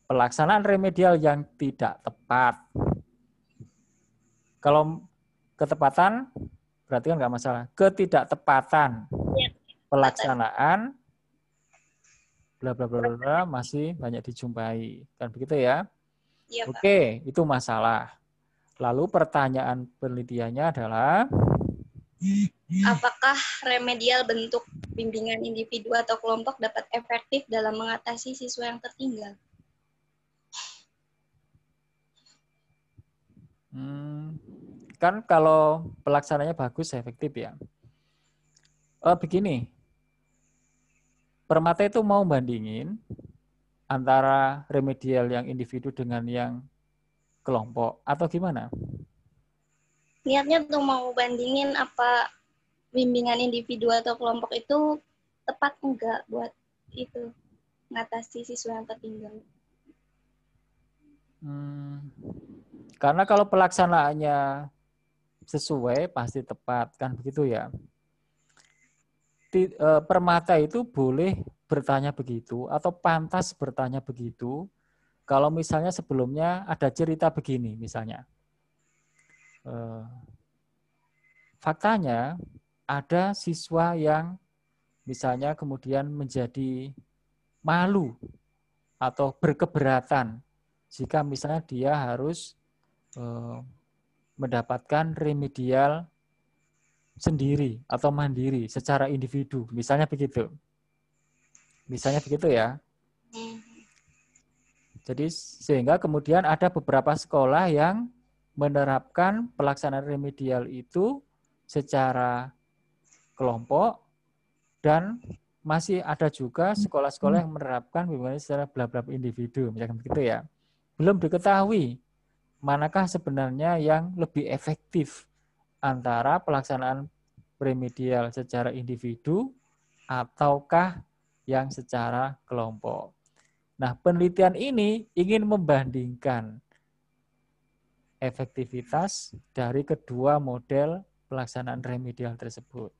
Speaker 1: Pelaksanaan remedial yang tidak tepat. Kalau ketepatan berarti kan nggak masalah. Ketidaktepatan pelaksanaan bla bla bla bla masih banyak dijumpai. Kan begitu ya?
Speaker 2: Iya, Pak.
Speaker 1: Oke, itu masalah. Lalu pertanyaan penelitiannya adalah
Speaker 2: apakah remedial bentuk bimbingan individu atau kelompok dapat efektif dalam mengatasi siswa yang tertinggal?
Speaker 1: Kan kalau pelaksananya bagus, efektif ya. Begini, Permata itu mau bandingin antara remedial yang individu dengan yang kelompok atau gimana?
Speaker 2: Niatnya tuh mau bandingin apa bimbingan individu atau kelompok itu tepat enggak buat itu mengatasi siswa yang tertinggal.
Speaker 1: Karena kalau pelaksanaannya sesuai pasti tepat, kan begitu ya. Permata itu boleh bertanya begitu atau pantas bertanya begitu kalau misalnya sebelumnya ada cerita begini misalnya. Faktanya ada siswa yang misalnya kemudian menjadi malu atau berkeberatan jika misalnya dia harus mendapatkan remedial sendiri atau mandiri secara individu, misalnya begitu. Misalnya begitu ya. Jadi sehingga kemudian ada beberapa sekolah yang menerapkan pelaksanaan remedial itu secara kelompok dan masih ada juga sekolah-sekolah yang menerapkan bimbingan secara bla-bla individu, misalkan begitu ya. Belum diketahui manakah sebenarnya yang lebih efektif antara pelaksanaan remedial secara individu ataukah yang secara kelompok. Nah, penelitian ini ingin membandingkan efektivitas dari kedua model pelaksanaan remedial tersebut,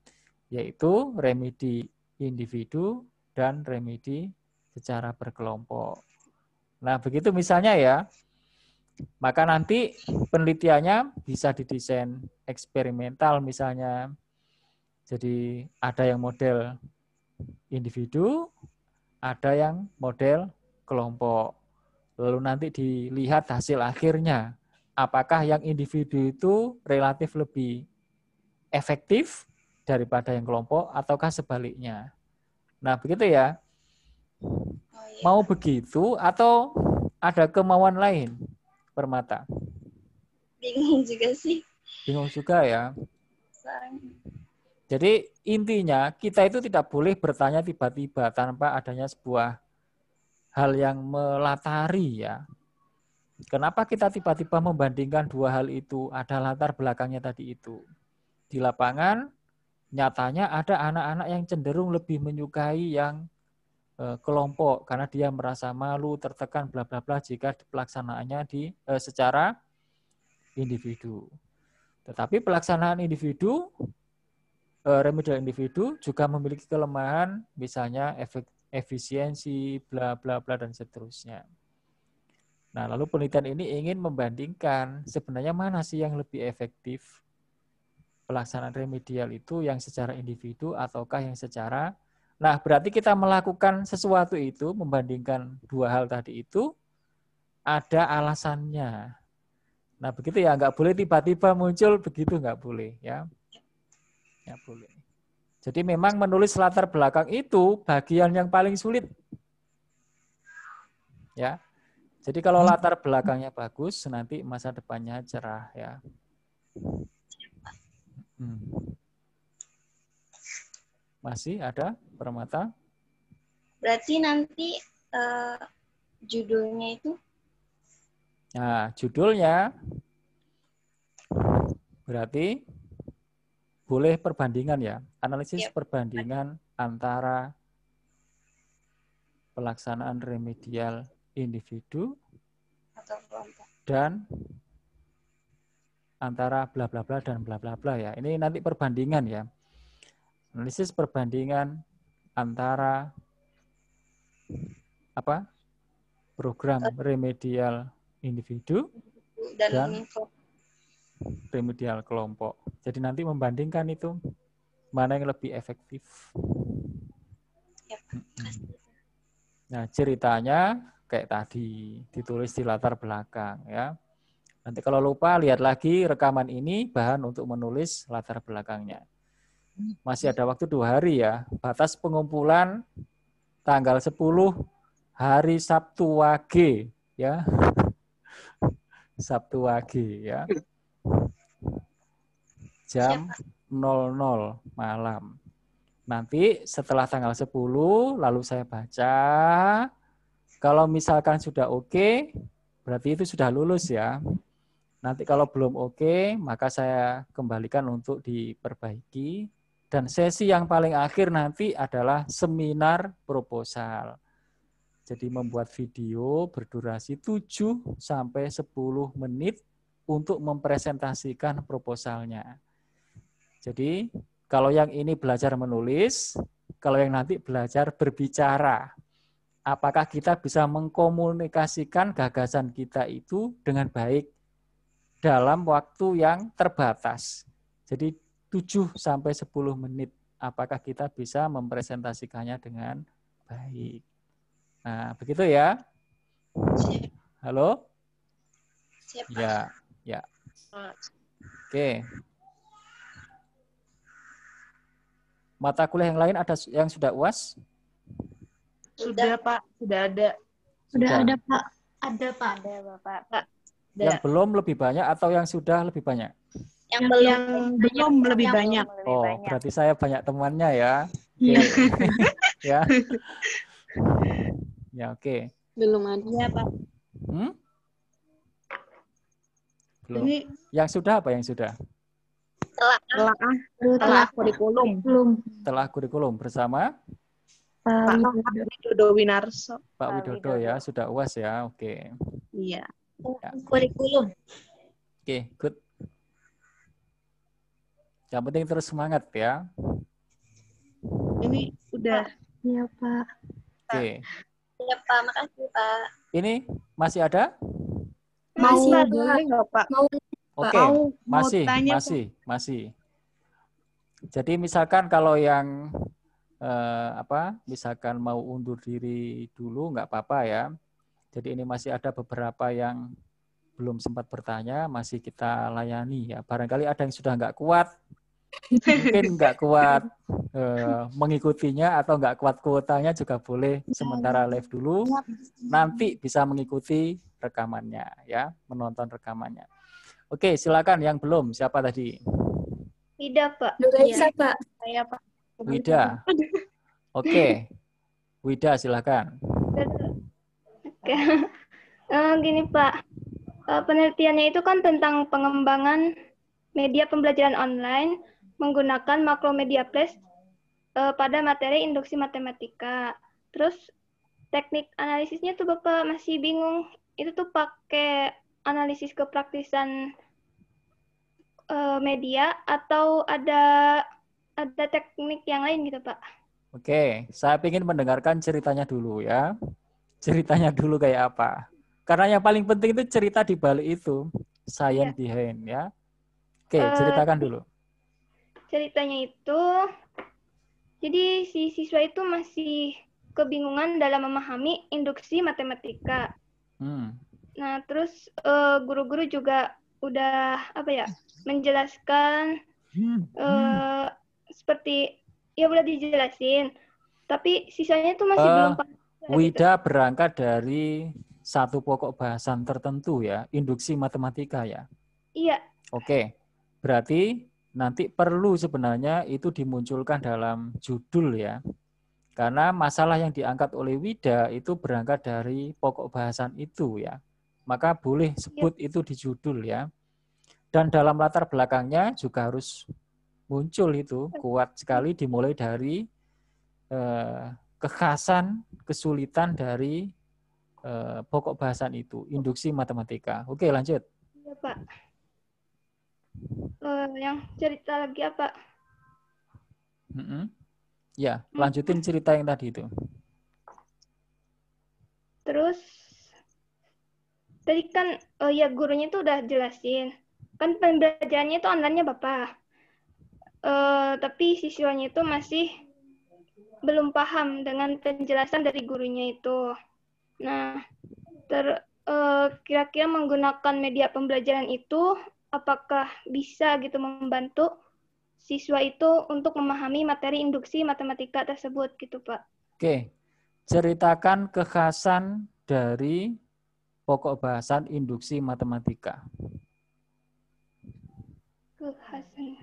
Speaker 1: yaitu remedi individu dan remedi secara berkelompok. Nah, begitu misalnya ya, maka nanti penelitiannya bisa didesain eksperimental misalnya. Jadi ada yang model individu, ada yang model kelompok. Lalu nanti dilihat hasil akhirnya. Apakah yang individu itu relatif lebih efektif daripada yang kelompok ataukah sebaliknya. Nah, begitu ya. Mau begitu atau ada kemauan lain? Permata.
Speaker 2: Bingung juga sih.
Speaker 1: Bingung juga ya. Jadi intinya kita itu tidak boleh bertanya tiba-tiba tanpa adanya sebuah hal yang melatari ya. Kenapa kita tiba-tiba membandingkan dua hal itu? Ada latar belakangnya tadi itu. Di lapangan nyatanya ada anak-anak yang cenderung lebih menyukai yang kelompok karena dia merasa malu, tertekan, bla bla bla jika pelaksanaannya secara individu. Tetapi pelaksanaan individu, remedial individu juga memiliki kelemahan, misalnya efisiensi, bla bla bla dan seterusnya. Nah, lalu penelitian ini ingin membandingkan sebenarnya mana sih yang lebih efektif pelaksanaan remedial itu yang secara individu ataukah yang secara Nah, berarti kita melakukan sesuatu itu, membandingkan dua hal tadi itu, ada alasannya. Nah, begitu ya, nggak boleh tiba-tiba muncul begitu, nggak boleh ya. Nggak boleh. Jadi memang menulis latar belakang itu bagian yang paling sulit. Ya. Jadi kalau latar belakangnya bagus, nanti masa depannya cerah ya. Masih ada Permata?
Speaker 2: Berarti nanti judulnya itu?
Speaker 1: Nah, judulnya berarti boleh perbandingan ya. Analisis perbandingan antara pelaksanaan remedial individu dan antara bla bla bla dan bla bla bla ya. Ini nanti perbandingan ya. Analisis perbandingan antara apa? Program remedial individu dan remedial kelompok. Jadi nanti membandingkan itu mana yang lebih efektif. Nah, ceritanya kayak tadi ditulis di latar belakang ya. Nanti kalau lupa lihat lagi rekaman ini bahan untuk menulis latar belakangnya. Masih ada waktu 2 hari ya. Batas pengumpulan tanggal 10 hari Sabtu Wage ya. Sabtu Wage ya. Jam 00 malam. Nanti setelah tanggal 10 lalu saya baca. Kalau misalkan sudah oke, berarti itu sudah lulus ya. Nanti kalau belum oke, maka saya kembalikan untuk diperbaiki. Dan sesi yang paling akhir nanti adalah seminar proposal. Jadi membuat video berdurasi 7 sampai 10 menit untuk mempresentasikan proposalnya. Jadi kalau yang ini belajar menulis, kalau yang nanti belajar berbicara. Apakah kita bisa mengkomunikasikan gagasan kita itu dengan baik dalam waktu yang terbatas. Jadi 7 sampai 10 menit. Apakah kita bisa mempresentasikannya dengan baik? Nah, begitu ya. Halo? Ya, ya. Oke. Mata kuliah yang lain ada yang sudah UAS?
Speaker 7: Sudah, Pak. Sudah ada.
Speaker 5: Sudah ada, Pak. Ada, Pak.
Speaker 2: Ada, Bapak.
Speaker 7: Ada.
Speaker 1: Yang belum lebih banyak atau yang sudah lebih banyak?
Speaker 7: Yang belum lebih banyak.
Speaker 1: Oh, berarti saya banyak temannya ya.
Speaker 5: Iya.
Speaker 1: Ya. Ya, oke.
Speaker 7: Belum ada.
Speaker 2: Iya, Pak.
Speaker 1: Belum. Yang sudah apa yang sudah?
Speaker 7: Telah kurikulum.
Speaker 1: Telah kurikulum bersama
Speaker 7: Pak Widodo Winarso.
Speaker 1: Pak Widodo ya, sudah UAS ya. Oke.
Speaker 7: Iya.
Speaker 1: Ya.
Speaker 2: Kurikulum.
Speaker 1: Oke, good. Yang penting terus semangat ya.
Speaker 7: Ini udah.
Speaker 5: Iya, Pak.
Speaker 1: Oke.
Speaker 2: Iya, Pak. Makasih, Pak.
Speaker 1: Ini masih ada?
Speaker 7: Masih boleh nggak, Pak?
Speaker 1: Oke, masih. Jadi misalkan kalau yang misalkan mau undur diri dulu nggak apa-apa ya. Jadi ini masih ada beberapa yang belum sempat bertanya, masih kita layani ya. Barangkali ada yang sudah nggak kuat, mungkin nggak kuat mengikutinya atau nggak kuat kuotanya juga boleh sementara live dulu. Nanti bisa mengikuti rekamannya ya, menonton rekamannya. Oke, silakan yang belum. Siapa tadi?
Speaker 2: Wida, Pak.
Speaker 5: Nuraisa, Pak.
Speaker 2: Saya, Pak.
Speaker 1: Wida. Oke. Wida, silakan.
Speaker 8: Oke. Gini, Pak. Penelitiannya itu kan tentang pengembangan media pembelajaran online menggunakan Macromedia Place pada materi induksi matematika. Terus teknik analisisnya tuh Bapak masih bingung. Itu tuh pakai analisis kepraktisan media atau ada teknik yang lain gitu, Pak?
Speaker 1: Oke, saya ingin mendengarkan ceritanya dulu ya. Ceritanya dulu kayak apa? Karena yang paling penting itu cerita di balik itu, science behind ya. Oke, ceritakan dulu.
Speaker 8: Ceritanya itu Jadi si siswa itu masih kebingungan dalam memahami induksi matematika. Nah, terus guru-guru juga udah menjelaskan seperti ya udah dijelasin, tapi sisanya itu masih belum paham.
Speaker 1: Wida berangkat dari satu pokok bahasan tertentu ya, induksi matematika ya.
Speaker 8: Iya.
Speaker 1: Oke, berarti nanti perlu sebenarnya itu dimunculkan dalam judul ya. Karena masalah yang diangkat oleh Wida itu berangkat dari pokok bahasan itu ya. Maka boleh sebut itu di judul ya. Dan dalam latar belakangnya juga harus muncul itu kuat sekali dimulai dari kekhasan, kesulitan dari pokok bahasan itu, induksi matematika. Oke, lanjut.
Speaker 8: Iya, Pak. Yang cerita lagi apa?
Speaker 1: Ya, lanjutin cerita yang tadi itu.
Speaker 8: Terus, tadi kan ya gurunya itu udah jelasin. Kan pembelajarannya itu online-nya Bapak. Tapi siswanya itu masih belum paham dengan penjelasan dari gurunya itu. Nah, kira-kira menggunakan media pembelajaran itu apakah bisa gitu membantu siswa itu untuk memahami materi induksi matematika tersebut gitu, Pak?
Speaker 1: Oke, ceritakan kekhasan dari pokok bahasan induksi matematika.
Speaker 8: Kekhasan.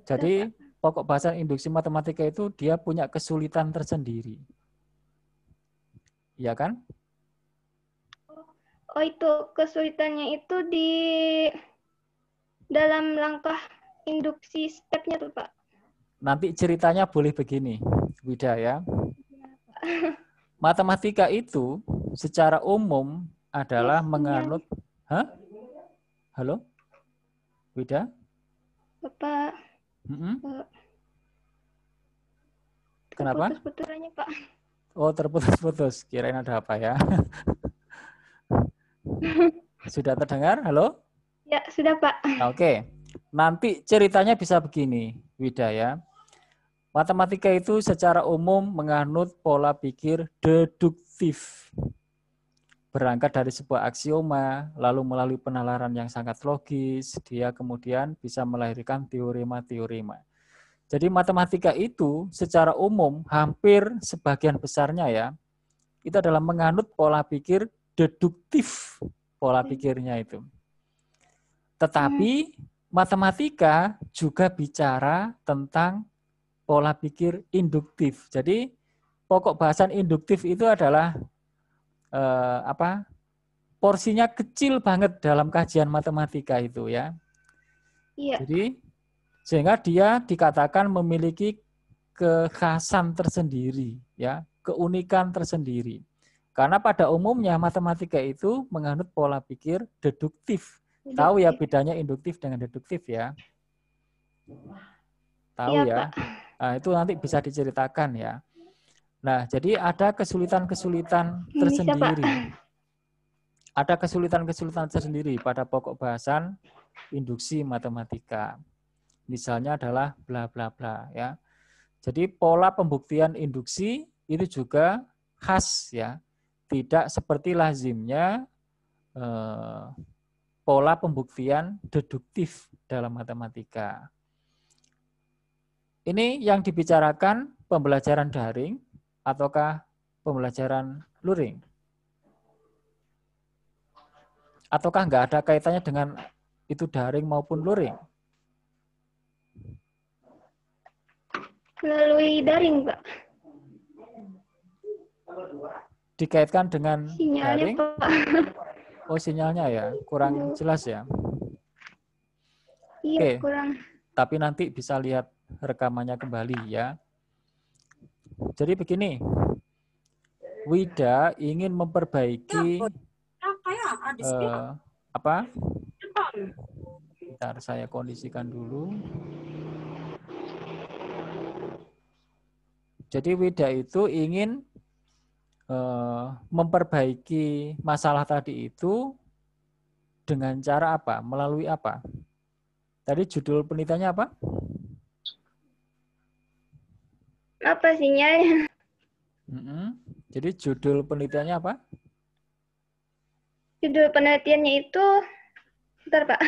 Speaker 1: Jadi pokok bahasan induksi matematika itu dia punya kesulitan tersendiri. Iya kan?
Speaker 8: Oh, itu kesulitannya itu di dalam langkah induksi stepnya tuh, Pak.
Speaker 1: Nanti ceritanya boleh begini, Wida ya. Matematika itu secara umum adalah menganut... Halo? Wida?
Speaker 8: Bapak.
Speaker 1: Kenapa?
Speaker 8: Terputus-putusannya, Pak.
Speaker 1: Oh, terputus-putus. Kirain ada apa ya? Sudah terdengar? Halo?
Speaker 8: Ya, sudah, Pak.
Speaker 1: Oke. Nanti ceritanya bisa begini, Wida ya. Matematika itu secara umum menganut pola pikir deduktif. Berangkat dari sebuah aksioma, lalu melalui penalaran yang sangat logis, dia kemudian bisa melahirkan teorema-teorema. Jadi matematika itu secara umum hampir sebagian besarnya ya, itu adalah menganut pola pikir deduktif, pola pikirnya itu. Tetapi matematika juga bicara tentang pola pikir induktif. Jadi pokok bahasan induktif itu adalah porsinya kecil banget dalam kajian matematika itu ya.
Speaker 8: Iya.
Speaker 1: Jadi sehingga dia dikatakan memiliki kekhasan tersendiri ya, keunikan tersendiri. Karena pada umumnya matematika itu menganut pola pikir deduktif. Tahu ya bedanya induktif dengan deduktif ya? Tahu ya? Nah, itu nanti bisa diceritakan ya. Nah, jadi ada kesulitan-kesulitan tersendiri. Ada kesulitan-kesulitan tersendiri pada pokok bahasan induksi matematika. Misalnya adalah bla bla bla ya. Jadi pola pembuktian induksi itu juga khas ya. Tidak seperti lazimnya pola pembuktian deduktif dalam matematika. Ini yang dibicarakan pembelajaran daring ataukah pembelajaran luring? Ataukah nggak ada kaitannya dengan itu daring maupun luring?
Speaker 8: Melalui daring, Pak.
Speaker 1: Dikaitkan dengan
Speaker 8: sinyalnya,
Speaker 1: daring?
Speaker 8: Pak.
Speaker 1: Oh, sinyalnya ya, kurang jelas ya?
Speaker 8: Iya,
Speaker 1: Oke.
Speaker 8: kurang.
Speaker 1: Tapi nanti bisa lihat rekamannya kembali ya. Jadi begini, Wida ingin memperbaiki Bentar, saya kondisikan dulu. Jadi Wida itu ingin memperbaiki masalah tadi itu dengan cara apa? Melalui apa? Tadi judul penelitiannya apa?
Speaker 8: apa sinyalnya?
Speaker 1: Jadi judul penelitiannya apa?
Speaker 8: Judul penelitiannya itu, bentar Pak,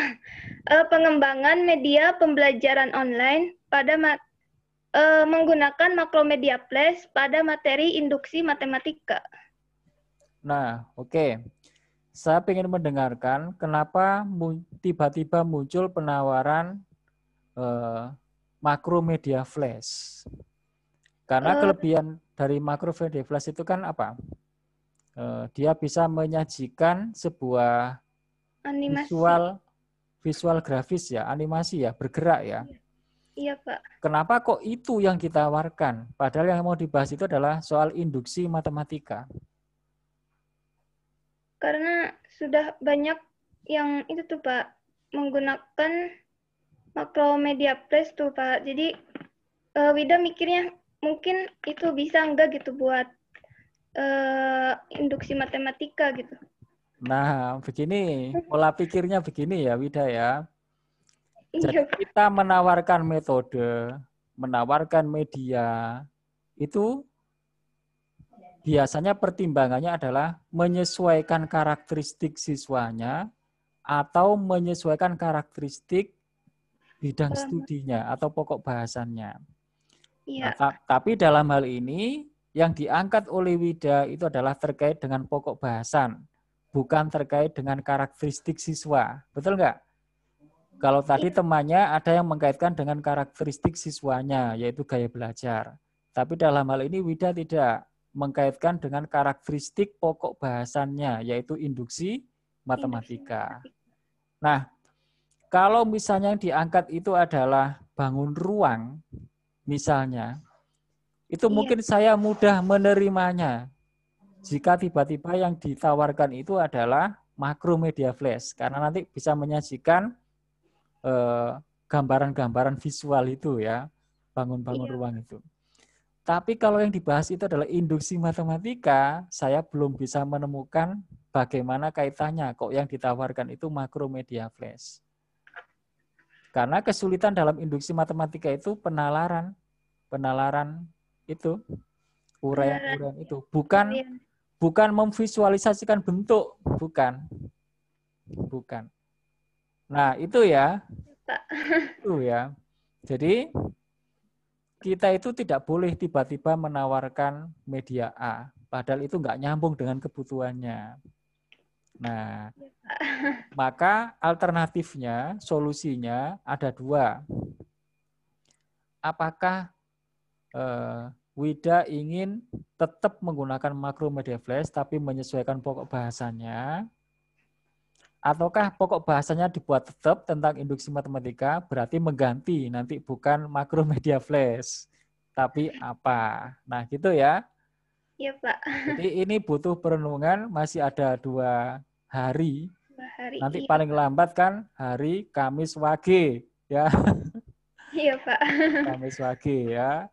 Speaker 8: pengembangan media pembelajaran online pada menggunakan Macromedia Flash pada materi induksi matematika. Nah,
Speaker 1: oke. Saya ingin mendengarkan kenapa tiba-tiba muncul penawaran Macromedia Flash. Karena kelebihan dari Macromedia Flash itu kan apa? Dia bisa menyajikan sebuah
Speaker 8: animasi.
Speaker 1: visual grafis ya, animasi ya, bergerak ya.
Speaker 8: Iya, Pak.
Speaker 1: Kenapa kok itu yang ditawarkan? Padahal yang mau dibahas itu adalah soal induksi matematika.
Speaker 8: Karena sudah banyak yang itu tuh Pak, menggunakan Macromedia Flash tuh Pak. Jadi Wida mikirnya mungkin itu bisa enggak gitu buat induksi matematika gitu.
Speaker 1: Nah, begini, pola pikirnya begini ya Wida ya. Jadi
Speaker 8: Iya.
Speaker 1: kita menawarkan metode, menawarkan media, itu biasanya pertimbangannya adalah menyesuaikan karakteristik siswanya atau menyesuaikan karakteristik bidang studinya atau pokok bahasannya.
Speaker 8: Iya.
Speaker 1: Nah, tapi dalam hal ini yang diangkat oleh Wida itu adalah terkait dengan pokok bahasan, bukan terkait dengan karakteristik siswa. Betul nggak? Kalau tadi temannya ada yang mengkaitkan dengan karakteristik siswanya, yaitu gaya belajar. Tapi dalam hal ini Wida tidak mengkaitkan dengan karakteristik pokok bahasannya, yaitu induksi matematika. Nah, kalau misalnya yang diangkat itu adalah bangun ruang, misalnya, itu mungkin saya mudah menerimanya jika tiba-tiba yang ditawarkan itu adalah Macromedia Flash, karena nanti bisa menyajikan gambaran-gambaran visual itu ya, bangun-bangun ruang itu. Tapi kalau yang dibahas itu adalah induksi matematika, saya belum bisa menemukan bagaimana kaitannya kok yang ditawarkan itu Macromedia Flash. Karena kesulitan dalam induksi matematika itu penalaran itu, uraian itu, bukan memvisualisasikan bentuk, bukan. Nah, itu ya. Jadi kita itu tidak boleh tiba-tiba menawarkan media A, padahal itu nggak nyambung dengan kebutuhannya. Nah, maka alternatifnya, solusinya ada dua. Apakah Wida ingin tetap menggunakan Macromedia Flash tapi menyesuaikan pokok bahasannya, ataukah pokok bahasanya dibuat tetap tentang induksi matematika, berarti mengganti nanti bukan Macromedia Flash, tapi apa? Nah, gitu ya.
Speaker 8: Iya, Pak.
Speaker 1: Jadi ini butuh perenungan, masih ada 2 hari. Nanti paling lambat kan hari Kamis Wage, ya.
Speaker 8: Iya, Pak.
Speaker 1: Kamis Wage, ya.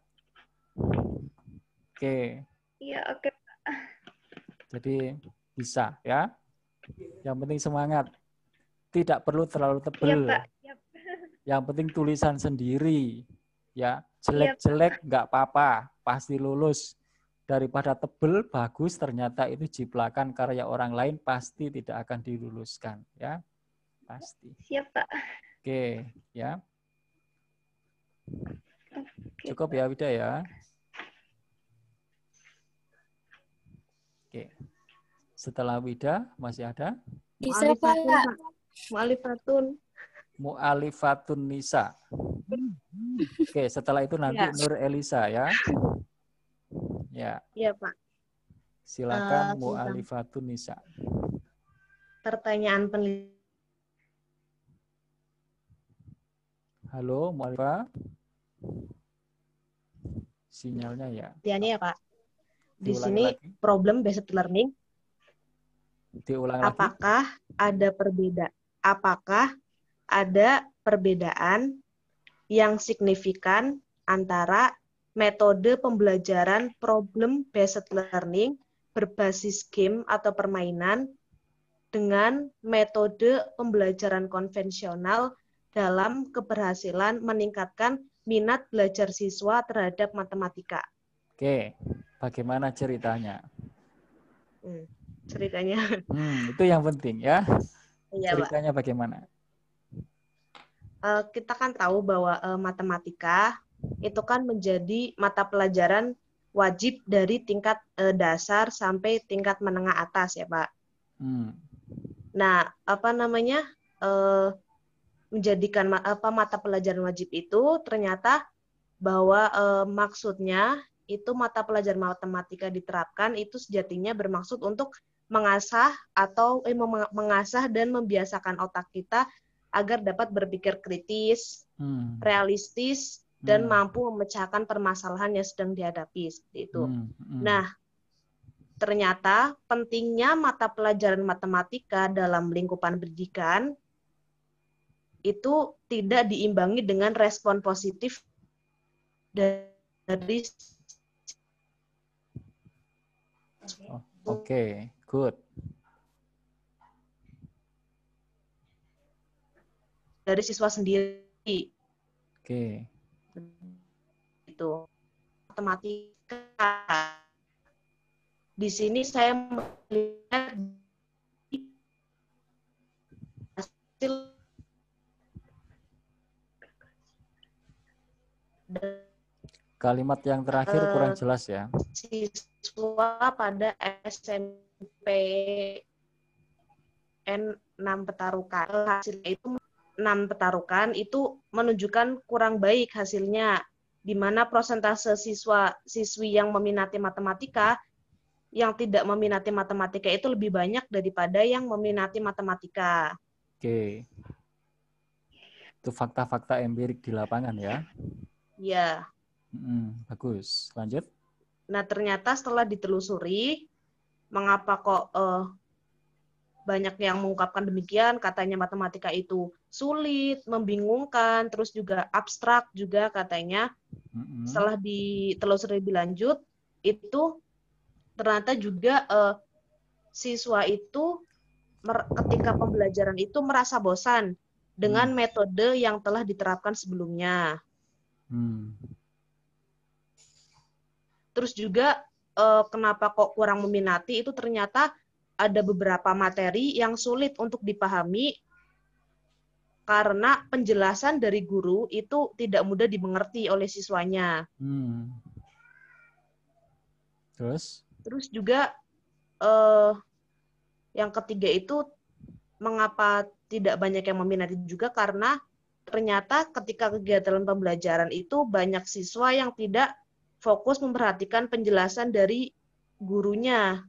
Speaker 1: Oke.
Speaker 8: Iya, oke, Pak.
Speaker 1: Jadi bisa, ya. Yang penting semangat. Tidak perlu terlalu tebal.
Speaker 8: Iya, Pak.
Speaker 1: Yang penting tulisan sendiri. Ya, jelek-jelek nggak apa-apa, pasti lulus. Daripada tebel bagus ternyata itu jiplakan karya orang lain, pasti tidak akan diluluskan, ya. Pasti.
Speaker 8: Siap, Pak.
Speaker 1: Oke, ya. Cukup ya Wida ya. Oke. Setelah Wida masih ada?
Speaker 7: Bisa Pak. Mu'alifatun
Speaker 1: Nisa. Oke, setelah itu nanti Nur Elisa ya. Ya.
Speaker 7: Iya, Pak.
Speaker 1: Silakan Mu'alifatun Nisa.
Speaker 7: Pertanyaan penelitian.
Speaker 1: Halo, Mu'alifah. Sinyalnya ya.
Speaker 7: Pertanyaannya ya, Pak. Di sini problem based learning.
Speaker 1: Diulang lagi.
Speaker 7: Apakah ada perbedaan yang signifikan antara metode pembelajaran problem based learning berbasis game atau permainan dengan metode pembelajaran konvensional dalam keberhasilan meningkatkan minat belajar siswa terhadap matematika?
Speaker 1: Oke, bagaimana ceritanya?
Speaker 7: Ceritanya.
Speaker 1: Itu yang penting ya.
Speaker 7: Iya,
Speaker 1: ceritanya Pak. Bagaimana?
Speaker 7: Kita kan tahu bahwa matematika itu kan menjadi mata pelajaran wajib dari tingkat dasar sampai tingkat menengah atas ya Pak. Nah, menjadikan mata pelajaran wajib itu ternyata bahwa maksudnya itu mata pelajaran matematika diterapkan itu sejatinya bermaksud untuk mengasah mengasah dan membiasakan otak kita agar dapat berpikir kritis, realistis, dan mampu memecahkan permasalahan yang sedang dihadapi seperti itu. Nah, ternyata pentingnya mata pelajaran matematika dalam lingkupan pendidikan itu tidak diimbangi dengan respon positif dari
Speaker 1: Oke, good.
Speaker 7: Dari siswa sendiri.
Speaker 1: Oke.
Speaker 7: Itu matematika. Di sini saya melihat hasil
Speaker 1: Kalimat yang terakhir kurang jelas ya.
Speaker 7: Siswa pada SMP N6 Petarukan. Hasilnya itu 6 Petarukan itu menunjukkan kurang baik hasilnya, di mana persentase siswi yang meminati matematika, yang tidak meminati matematika itu lebih banyak daripada yang meminati matematika.
Speaker 1: Oke. Itu fakta-fakta empirik di lapangan ya.
Speaker 7: Iya.
Speaker 1: Bagus. Lanjut.
Speaker 7: Nah, ternyata setelah ditelusuri, mengapa kok banyak yang mengungkapkan demikian, katanya matematika itu sulit, membingungkan, terus juga abstrak juga katanya. Setelah ditelusuri lebih lanjut, itu ternyata juga siswa itu ketika pembelajaran itu merasa bosan dengan metode yang telah diterapkan sebelumnya. Terus juga kenapa kok kurang meminati, itu ternyata ada beberapa materi yang sulit untuk dipahami karena penjelasan dari guru itu tidak mudah dimengerti oleh siswanya. Terus juga yang ketiga itu mengapa tidak banyak yang meminati juga karena ternyata ketika kegiatan pembelajaran itu banyak siswa yang tidak fokus memperhatikan penjelasan dari gurunya.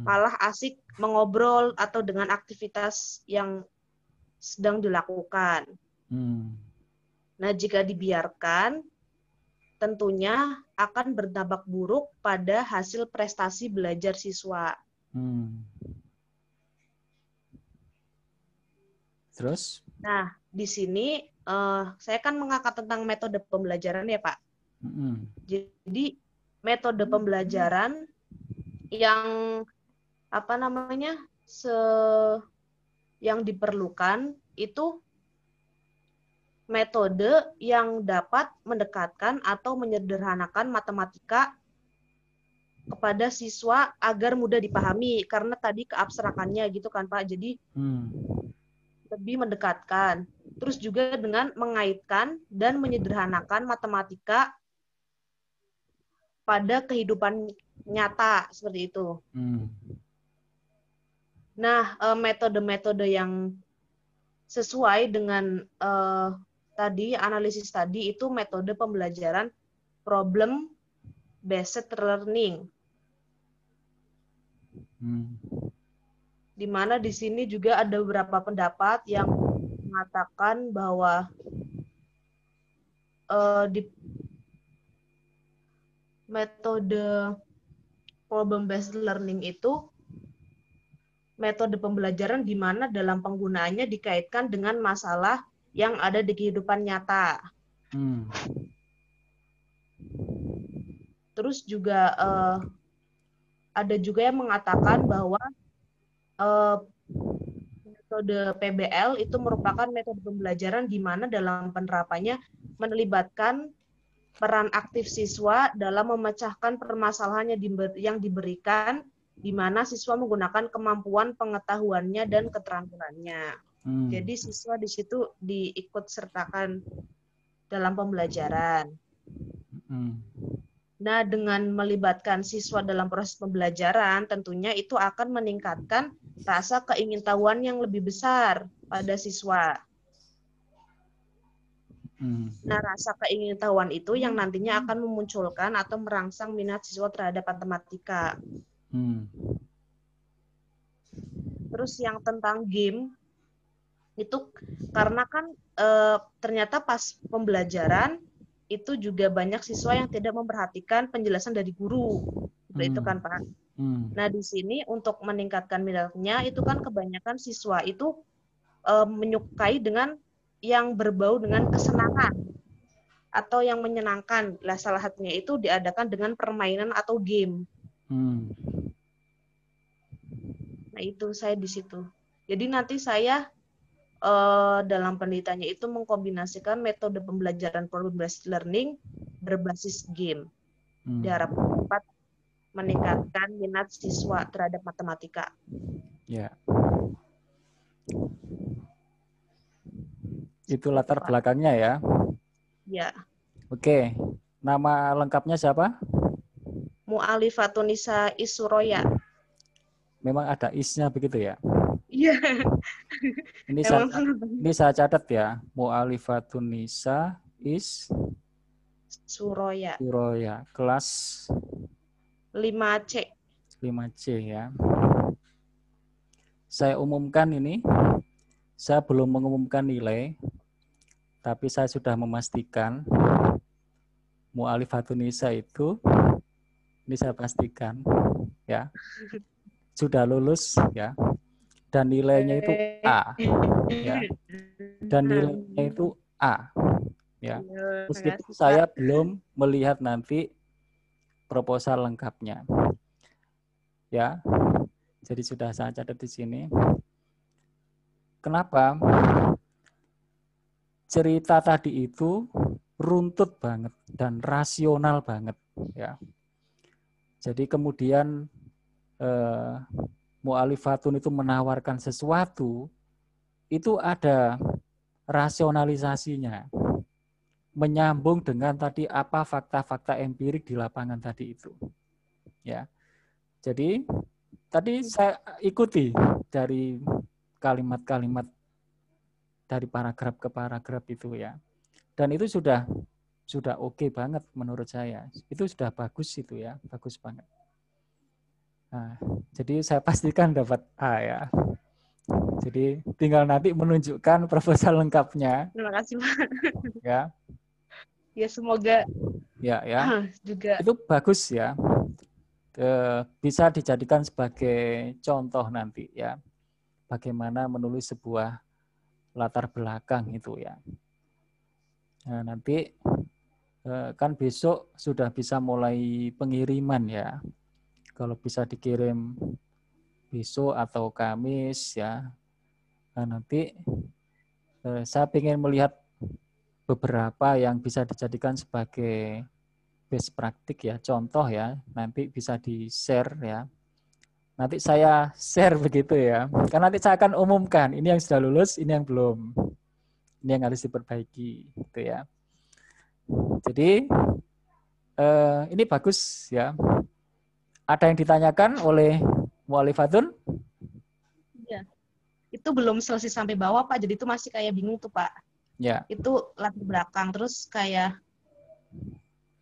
Speaker 7: Malah asik mengobrol atau dengan aktivitas yang sedang dilakukan. Nah, jika dibiarkan, tentunya akan berdampak buruk pada hasil prestasi belajar siswa.
Speaker 1: Terus?
Speaker 7: Nah, di sini saya kan mengangkat tentang metode pembelajaran ya, Pak. Jadi metode pembelajaran yang yang diperlukan itu metode yang dapat mendekatkan atau menyederhanakan matematika kepada siswa agar mudah dipahami, karena tadi keabstrakannya gitu kan Pak, jadi lebih mendekatkan. Terus juga dengan mengaitkan dan menyederhanakan matematika pada kehidupan nyata, seperti itu. Nah, metode-metode yang sesuai dengan tadi, analisis tadi, itu metode pembelajaran problem based learning. Di mana di sini juga ada beberapa pendapat yang mengatakan bahwa di metode problem based learning itu metode pembelajaran di mana dalam penggunaannya dikaitkan dengan masalah yang ada di kehidupan nyata. Terus juga ada juga yang mengatakan bahwa metode PBL itu merupakan metode pembelajaran di mana dalam penerapannya melibatkan peran aktif siswa dalam memecahkan permasalahan yang diberikan, di mana siswa menggunakan kemampuan pengetahuannya dan keterampilannya. Jadi siswa di situ diikut sertakan dalam pembelajaran. Nah, dengan melibatkan siswa dalam proses pembelajaran, tentunya itu akan meningkatkan rasa keingintahuan yang lebih besar pada siswa. Nah, rasa keingintahuan itu yang nantinya akan memunculkan atau merangsang minat siswa terhadap matematika. Terus yang tentang game, itu karena kan ternyata pas pembelajaran, itu juga banyak siswa yang tidak memperhatikan penjelasan dari guru. Itu kan, Pak. Nah, di sini untuk meningkatkan minatnya, itu kan kebanyakan siswa itu menyukai dengan yang berbau dengan kesenangan atau yang menyenangkan. Lah, salah satunya itu diadakan dengan permainan atau game. Nah, itu saya di situ. Jadi nanti saya dalam penelitiannya itu mengkombinasikan metode pembelajaran problem-based learning berbasis game. Diharapkan dapat meningkatkan minat siswa terhadap matematika.
Speaker 1: Ya. Itu latar belakangnya ya.
Speaker 7: Ya.
Speaker 1: Oke. Nama lengkapnya siapa?
Speaker 7: Mu'alifatun Nisa Isuroya.
Speaker 1: Memang ada isnya begitu ya?
Speaker 7: Iya.
Speaker 1: Ini saya catat ya. Mu'alifatun Nisa
Speaker 7: Suroya.
Speaker 1: Kelas
Speaker 7: 5C.
Speaker 1: 5C ya. Saya umumkan ini. Saya belum mengumumkan nilai, tapi saya sudah memastikan Mu'alifatun Nisa itu, ini saya pastikan ya, sudah lulus ya, dan nilainya itu A ya, dan nilainya itu A ya. Meskipun saya belum melihat nanti proposal lengkapnya ya, jadi sudah saya catat di sini. Kenapa? Cerita tadi itu runtut banget dan rasional banget ya. Jadi kemudian Mu'alifatun itu menawarkan sesuatu, itu ada rasionalisasinya, menyambung dengan tadi apa fakta-fakta empirik di lapangan tadi itu ya. Jadi tadi saya ikuti dari kalimat-kalimat dari paragraf ke paragraf itu ya. Dan itu sudah oke banget menurut saya. Itu sudah bagus itu ya, bagus banget. Nah, jadi saya pastikan dapat A ya. Jadi tinggal nanti menunjukkan proposal lengkapnya.
Speaker 7: Terima kasih, Pak.
Speaker 1: Ya.
Speaker 7: Ya, semoga
Speaker 1: ya
Speaker 7: juga
Speaker 1: itu bagus ya. Bisa dijadikan sebagai contoh nanti ya. Bagaimana menulis sebuah latar belakang itu ya. Nah, nanti kan besok sudah bisa mulai pengiriman ya. Kalau bisa dikirim besok atau Kamis ya. Nah, nanti saya ingin melihat beberapa yang bisa dijadikan sebagai best praktik ya, contoh ya. Nanti bisa di-share ya. Nanti saya share begitu ya. Karena nanti saya akan umumkan ini yang sudah lulus, ini yang belum. Ini yang harus diperbaiki gitu ya. Jadi ini bagus ya. Ada yang ditanyakan oleh Mu'alifatun?
Speaker 7: Ya. Itu belum selesai sampai bawah, Pak. Jadi itu masih kayak bingung tuh, Pak.
Speaker 1: Ya.
Speaker 7: Itu latar belakang terus kayak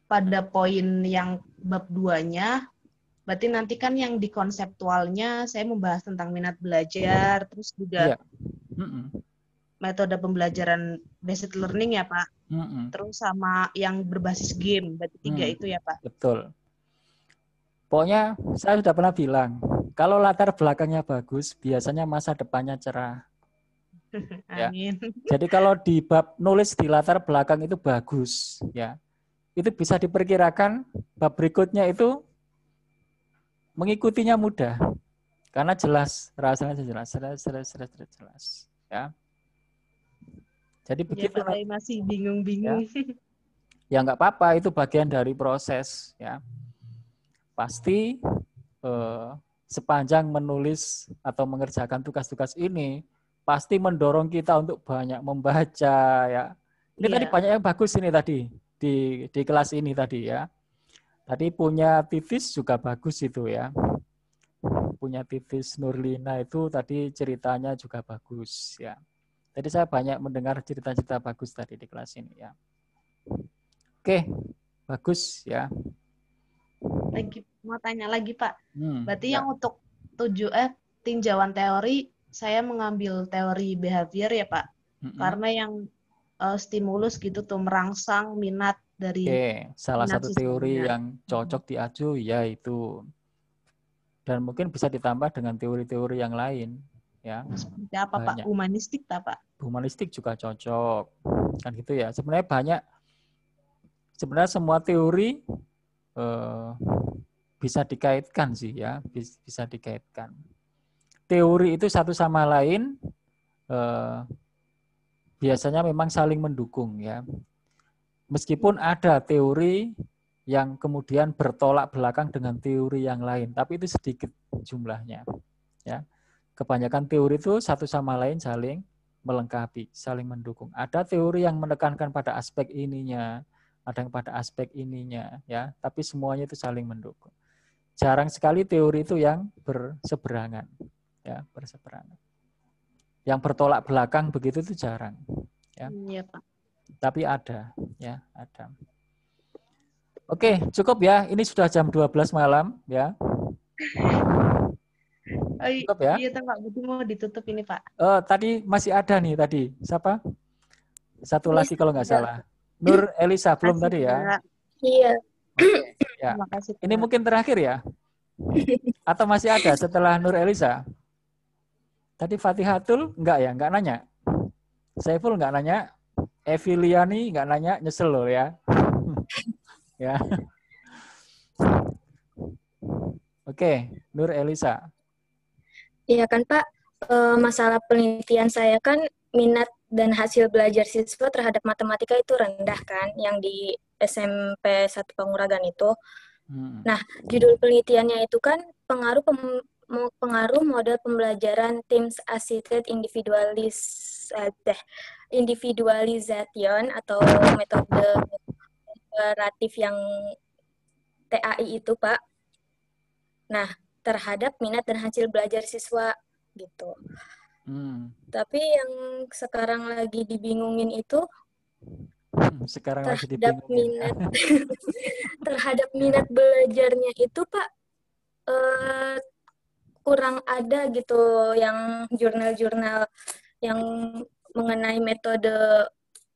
Speaker 7: pada poin yang bab 2-nya, berarti nanti kan yang di konseptualnya saya membahas tentang minat belajar, terus juga metode pembelajaran basic learning ya, Pak. Terus sama yang berbasis game, berarti 3 itu ya, Pak.
Speaker 1: Betul. Pokoknya saya sudah pernah bilang, kalau latar belakangnya bagus, biasanya masa depannya cerah.
Speaker 7: Amin.
Speaker 1: Ya. Jadi kalau di bab nulis di latar belakang itu bagus, ya, itu bisa diperkirakan bab berikutnya itu mengikutinya mudah, karena jelas, rasanya jelas, ya. Jadi begitu.
Speaker 7: Ya, masih bingung-bingung. Ya.
Speaker 1: Ya nggak apa-apa, itu bagian dari proses ya. Pasti sepanjang menulis atau mengerjakan tugas-tugas ini pasti mendorong kita untuk banyak membaca ya. Ini tadi banyak yang bagus ini tadi di kelas ini tadi ya. Tadi punya Titis juga bagus itu ya. Punya Titis Nurlina itu tadi ceritanya juga bagus ya. Jadi saya banyak mendengar cerita-cerita bagus tadi di kelas ini ya. Oke, bagus ya.
Speaker 7: Lagi mau tanya lagi Pak. Berarti
Speaker 1: ya.
Speaker 7: yang untuk tinjauan teori saya mengambil teori behavior ya Pak. Karena yang stimulus gitu tuh merangsang minat dari
Speaker 1: salah satu teori
Speaker 7: siswanya.
Speaker 1: yang cocok diaju yaitu, dan mungkin bisa ditambah dengan teori-teori yang lain ya.
Speaker 7: Seperti apa
Speaker 1: banyak.
Speaker 7: Pak? Humanistik tak Pak?
Speaker 1: Humanistik juga cocok kan gitu ya. Sebenarnya banyak. Sebenarnya semua teori bisa dikaitkan sih ya, bisa dikaitkan. Teori itu satu sama lain biasanya memang saling mendukung ya. Meskipun ada teori yang kemudian bertolak belakang dengan teori yang lain, tapi itu sedikit jumlahnya ya. Kebanyakan teori itu satu sama lain saling melengkapi, saling mendukung. Ada teori yang menekankan pada aspek ininya, ada yang pada aspek ininya ya, tapi semuanya itu saling mendukung. Jarang sekali teori itu yang berseberangan ya, berseberangan. Yang bertolak belakang begitu itu jarang ya.
Speaker 7: Iya, Pak.
Speaker 1: Tapi ada ya, ada. Oke, cukup ya. Ini sudah jam 12 malam ya. Cukup ya?
Speaker 7: Iya, Pak. Berarti mau ditutup ini, Pak.
Speaker 1: Tadi masih ada nih tadi. Siapa? Satu lagi kalau nggak salah. Nur Elisa belum tadi ya?
Speaker 8: Iya.
Speaker 1: Oke, ya.
Speaker 7: Terima kasih.
Speaker 1: Ini mungkin terakhir ya? Atau masih ada setelah Nur Elisa? Tadi Fatihatul enggak ya? Enggak nanya? Saiful enggak nanya? Eviliani enggak nanya? Nyesel loh ya. Ya. Oke, Nur Elisa.
Speaker 8: Iya kan Pak, masalah penelitian saya kan minat dan hasil belajar siswa terhadap matematika itu rendah kan, yang di SMP 1 Panguragan itu. Nah, judul penelitiannya itu kan pengaruh model pembelajaran Teams Assisted Individualization atau metode komparatif yang TAI itu, Pak. Nah, terhadap minat dan hasil belajar siswa gitu. Tapi yang sekarang lagi dibingungin itu terhadap minat belajarnya itu Pak kurang ada gitu yang jurnal-jurnal yang mengenai metode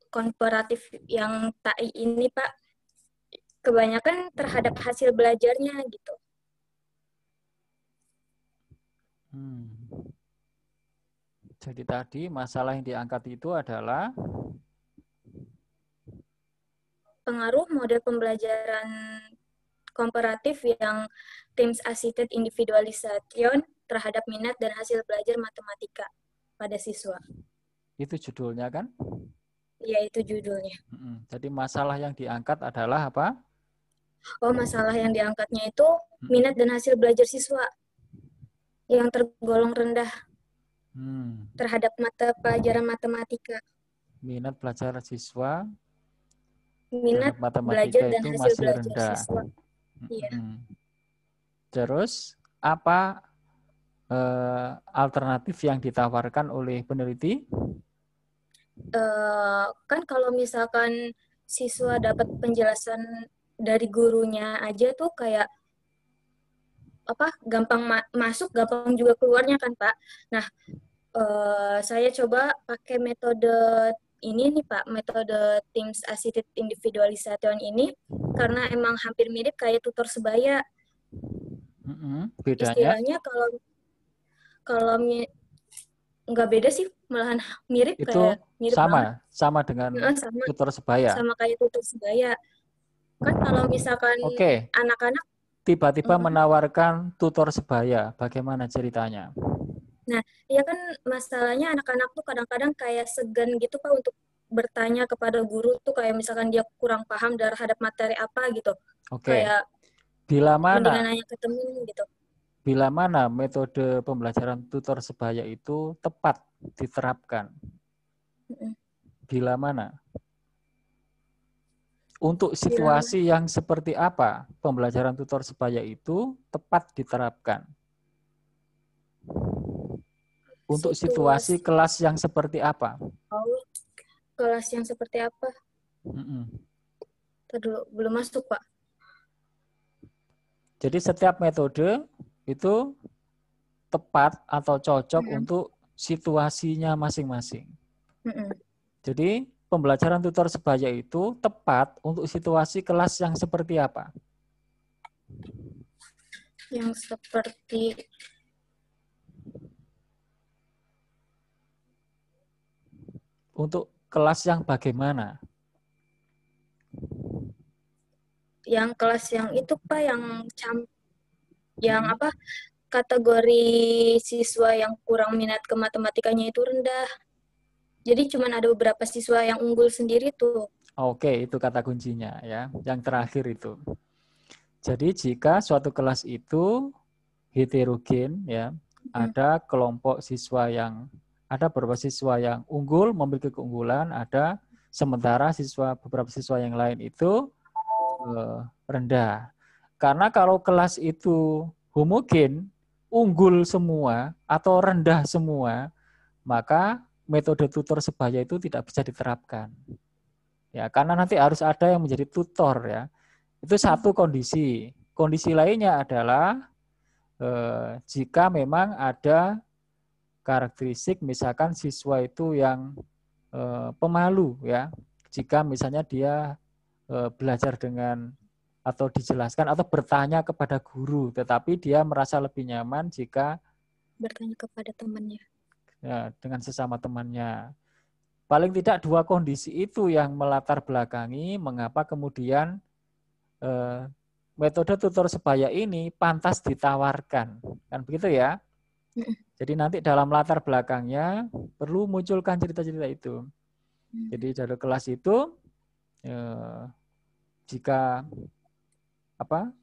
Speaker 8: komparatif yang TAI ini Pak. Kebanyakan terhadap hasil belajarnya gitu.
Speaker 1: Jadi tadi masalah yang diangkat itu adalah
Speaker 8: pengaruh model pembelajaran komparatif yang Teams Assisted Individualization terhadap minat dan hasil belajar matematika pada siswa.
Speaker 1: Itu judulnya kan?
Speaker 8: Iya, itu judulnya.
Speaker 1: Jadi masalah yang diangkat adalah apa?
Speaker 8: Oh, masalah yang diangkatnya itu minat dan hasil belajar siswa yang tergolong rendah terhadap mata pelajaran matematika.
Speaker 1: Minat belajar siswa,
Speaker 8: minat
Speaker 1: matematika
Speaker 8: belajar dan
Speaker 1: itu
Speaker 8: hasil
Speaker 1: masih
Speaker 8: belajar
Speaker 1: rendah.
Speaker 8: Siswa. Iya.
Speaker 1: Terus apa alternatif yang ditawarkan oleh peneliti?
Speaker 8: Kan kalau misalkan siswa dapat penjelasan dari gurunya aja tuh kayak gampang masuk, gampang juga keluarnya kan Pak. Nah, saya coba pakai metode ini nih Pak, metode Teams Assisted Individualization ini karena emang hampir mirip kayak tutor sebaya.
Speaker 1: Bedanya?
Speaker 8: Istilahnya kalau nggak beda sih, malahan mirip
Speaker 1: itu
Speaker 8: kayak mirip
Speaker 1: sama dengan tutor sebaya.
Speaker 8: Sama kayak tutor sebaya. Kan kalau misalkan anak-anak
Speaker 1: tiba-tiba menawarkan tutor sebaya, bagaimana ceritanya?
Speaker 8: Nah, ya kan masalahnya anak-anak tuh kadang-kadang kayak segan gitu Pak untuk
Speaker 9: bertanya kepada guru tuh kayak misalkan dia kurang paham terhadap materi apa gitu.
Speaker 1: Oke.
Speaker 9: Kayak
Speaker 1: Bila
Speaker 9: mendingan
Speaker 1: mana?
Speaker 9: nanya ke temen gitu.
Speaker 1: Bila mana metode pembelajaran tutor sebaya itu tepat diterapkan? Bila mana? Untuk situasi yang seperti apa pembelajaran tutor sebaya itu tepat diterapkan? Untuk situasi kelas yang seperti apa?
Speaker 9: Oh, kelas yang seperti apa? Tadi dulu, belum masuk, Pak.
Speaker 1: Jadi setiap metode itu tepat atau cocok untuk situasinya masing-masing. Jadi pembelajaran tutor sebaya itu tepat untuk situasi kelas yang seperti apa?
Speaker 9: Yang seperti
Speaker 1: untuk kelas yang bagaimana?
Speaker 9: Yang kelas yang itu Pak, yang apa? Kategori siswa yang kurang minat ke matematikanya itu rendah. Jadi cuma ada beberapa siswa yang unggul sendiri tuh.
Speaker 1: Oke, itu kata kuncinya ya. Yang terakhir itu. Jadi jika suatu kelas itu heterogen ya, ada kelompok siswa yang ada beberapa siswa yang unggul, memiliki keunggulan, ada sementara beberapa siswa yang lain itu rendah. Karena kalau kelas itu homogen, unggul semua atau rendah semua, maka metode tutor sebaya itu tidak bisa diterapkan. Ya, karena nanti harus ada yang menjadi tutor ya. Itu satu kondisi. Kondisi lainnya adalah jika memang ada karakteristik misalkan siswa itu yang pemalu ya. Jika misalnya dia belajar dengan atau dijelaskan atau bertanya kepada guru, tetapi dia merasa lebih nyaman jika
Speaker 9: bertanya kepada temannya.
Speaker 1: Ya, dengan sesama temannya. Paling tidak dua kondisi itu yang melatar belakangi mengapa kemudian metode tutor sebaya ini pantas ditawarkan. Kan begitu ya? Jadi nanti dalam latar belakangnya perlu munculkan cerita-cerita itu. Jadi dari kelas itu jika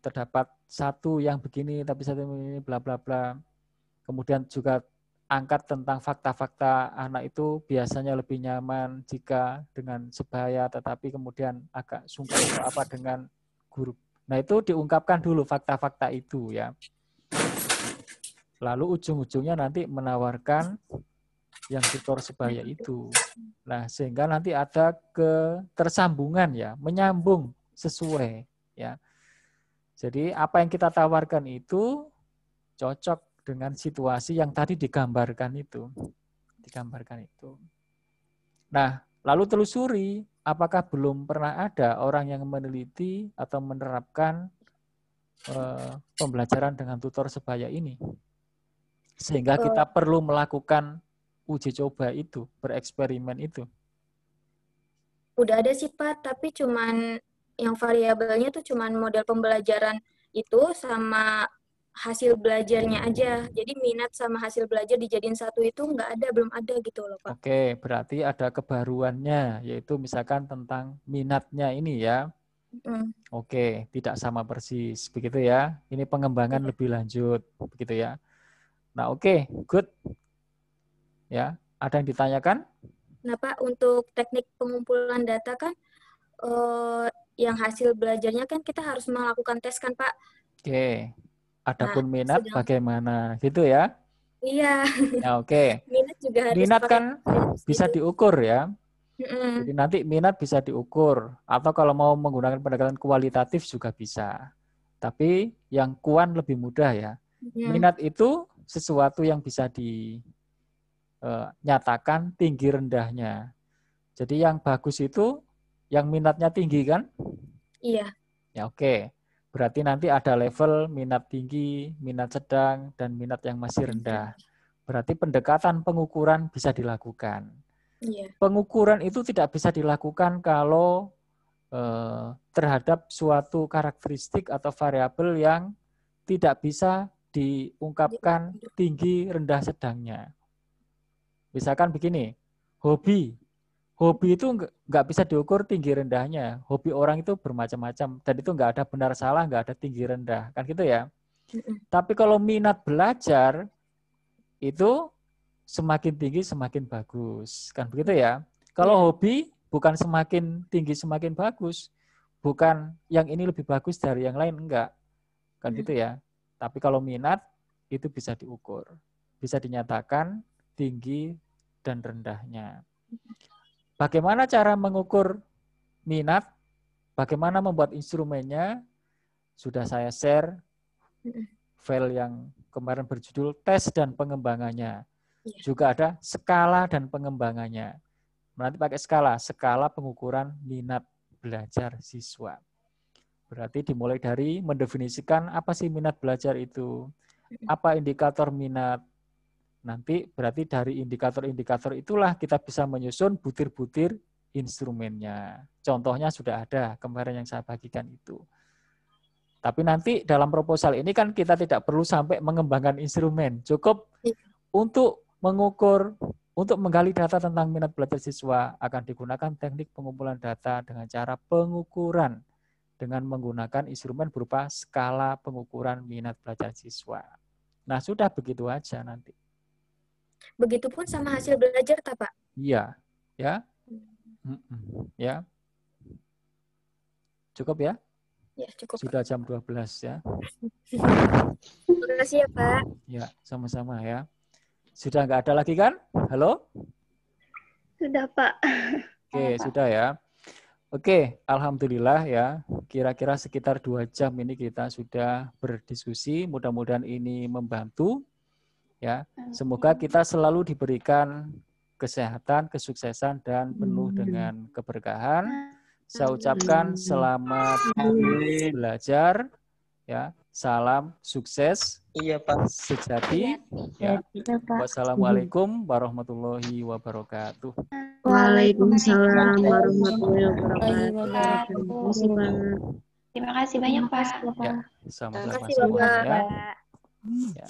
Speaker 1: terdapat satu yang begini tapi satu ini bla bla bla. Kemudian juga angkat tentang fakta-fakta anak itu biasanya lebih nyaman jika dengan sebaya, tetapi kemudian agak sungkan dengan guru. Nah itu diungkapkan dulu fakta-fakta itu ya. Lalu ujung-ujungnya nanti menawarkan yang tutor sebaya itu. Nah sehingga nanti ada ketersambungan ya, menyambung sesuai ya. Jadi apa yang kita tawarkan itu cocok dengan situasi yang tadi digambarkan itu. Nah, lalu telusuri apakah belum pernah ada orang yang meneliti atau menerapkan pembelajaran dengan tutor sebaya ini. Sehingga kita perlu melakukan uji coba itu, bereksperimen itu.
Speaker 9: Udah ada sih Pak, tapi cuman yang variabelnya tuh cuman model pembelajaran itu sama hasil belajarnya aja. Jadi minat sama hasil belajar dijadiin satu itu belum ada gitu loh Pak.
Speaker 1: Oke, berarti ada kebaruannya, yaitu misalkan tentang minatnya ini ya. Oke, tidak sama persis, begitu ya. Ini pengembangan lebih lanjut, begitu ya. Nah oke, good. Ya, ada yang ditanyakan?
Speaker 9: Nah Pak, untuk teknik pengumpulan data kan, yang hasil belajarnya kan kita harus melakukan tes kan Pak.
Speaker 1: Oke. Adapun minat bagaimana gitu ya?
Speaker 9: Iya.
Speaker 1: Ya, oke.
Speaker 9: Minat juga harus
Speaker 1: minat kan bisa diukur ya. Jadi nanti minat bisa diukur atau kalau mau menggunakan pendekatan kualitatif juga bisa. Tapi yang kuan lebih mudah ya. Minat itu sesuatu yang bisa dinyatakan tinggi rendahnya. Jadi yang bagus itu yang minatnya tinggi kan?
Speaker 9: Iya.
Speaker 1: Ya oke. Berarti nanti ada level minat tinggi, minat sedang, dan minat yang masih rendah. Berarti pendekatan pengukuran bisa dilakukan.
Speaker 9: Iya.
Speaker 1: Pengukuran itu tidak bisa dilakukan kalau terhadap suatu karakteristik atau variabel yang tidak bisa diungkapkan tinggi, rendah, sedangnya. Misalkan begini, hobi. hobi itu nggak bisa diukur tinggi rendahnya. Hobi orang itu bermacam-macam dan itu nggak ada benar salah, nggak ada tinggi rendah, kan gitu ya. Tapi kalau minat belajar itu semakin tinggi semakin bagus, kan begitu ya. Kalau hobi bukan semakin tinggi semakin bagus, bukan yang ini lebih bagus dari yang lain, enggak, kan gitu ya. Tapi kalau minat itu bisa diukur, bisa dinyatakan tinggi dan rendahnya. Bagaimana cara mengukur minat? Bagaimana membuat instrumennya? Sudah saya share file yang kemarin berjudul tes dan pengembangannya. Juga ada skala dan pengembangannya. Nanti pakai skala pengukuran minat belajar siswa. Berarti dimulai dari mendefinisikan apa sih minat belajar itu, apa indikator minat. Nanti berarti dari indikator-indikator itulah kita bisa menyusun butir-butir instrumennya. Contohnya sudah ada kemarin yang saya bagikan itu. Tapi nanti dalam proposal ini kan kita tidak perlu sampai mengembangkan instrumen. Cukup untuk mengukur, untuk menggali data tentang minat belajar siswa akan digunakan teknik pengumpulan data dengan cara pengukuran dengan menggunakan instrumen berupa skala pengukuran minat belajar siswa. Nah, sudah begitu aja nanti.
Speaker 9: Begitupun sama hasil belajar, Pak?
Speaker 1: Iya, ya. Ya. Cukup ya?
Speaker 9: Ya, cukup.
Speaker 1: Sudah jam 12 ya.
Speaker 9: Terima kasih ya, Pak.
Speaker 1: Ya, sama-sama ya. Sudah nggak ada lagi kan? Halo?
Speaker 8: Sudah, Pak.
Speaker 1: Oke, sudah ya. Oke, alhamdulillah ya. Kira-kira sekitar 2 jam ini kita sudah berdiskusi. Mudah-mudahan ini membantu. Ya, semoga kita selalu diberikan kesehatan, kesuksesan, dan penuh dengan keberkahan. Saya ucapkan selamat belajar, ya. Salam sukses.
Speaker 10: Iya, Pak.
Speaker 1: Sejati. Ya. Wassalamualaikum warahmatullahi wabarakatuh.
Speaker 7: Waalaikumsalam warahmatullahi wabarakatuh.
Speaker 6: Terima kasih banyak, Pak.
Speaker 1: Ya, sama-sama.
Speaker 9: Terima kasih, Bapak.
Speaker 1: Ya.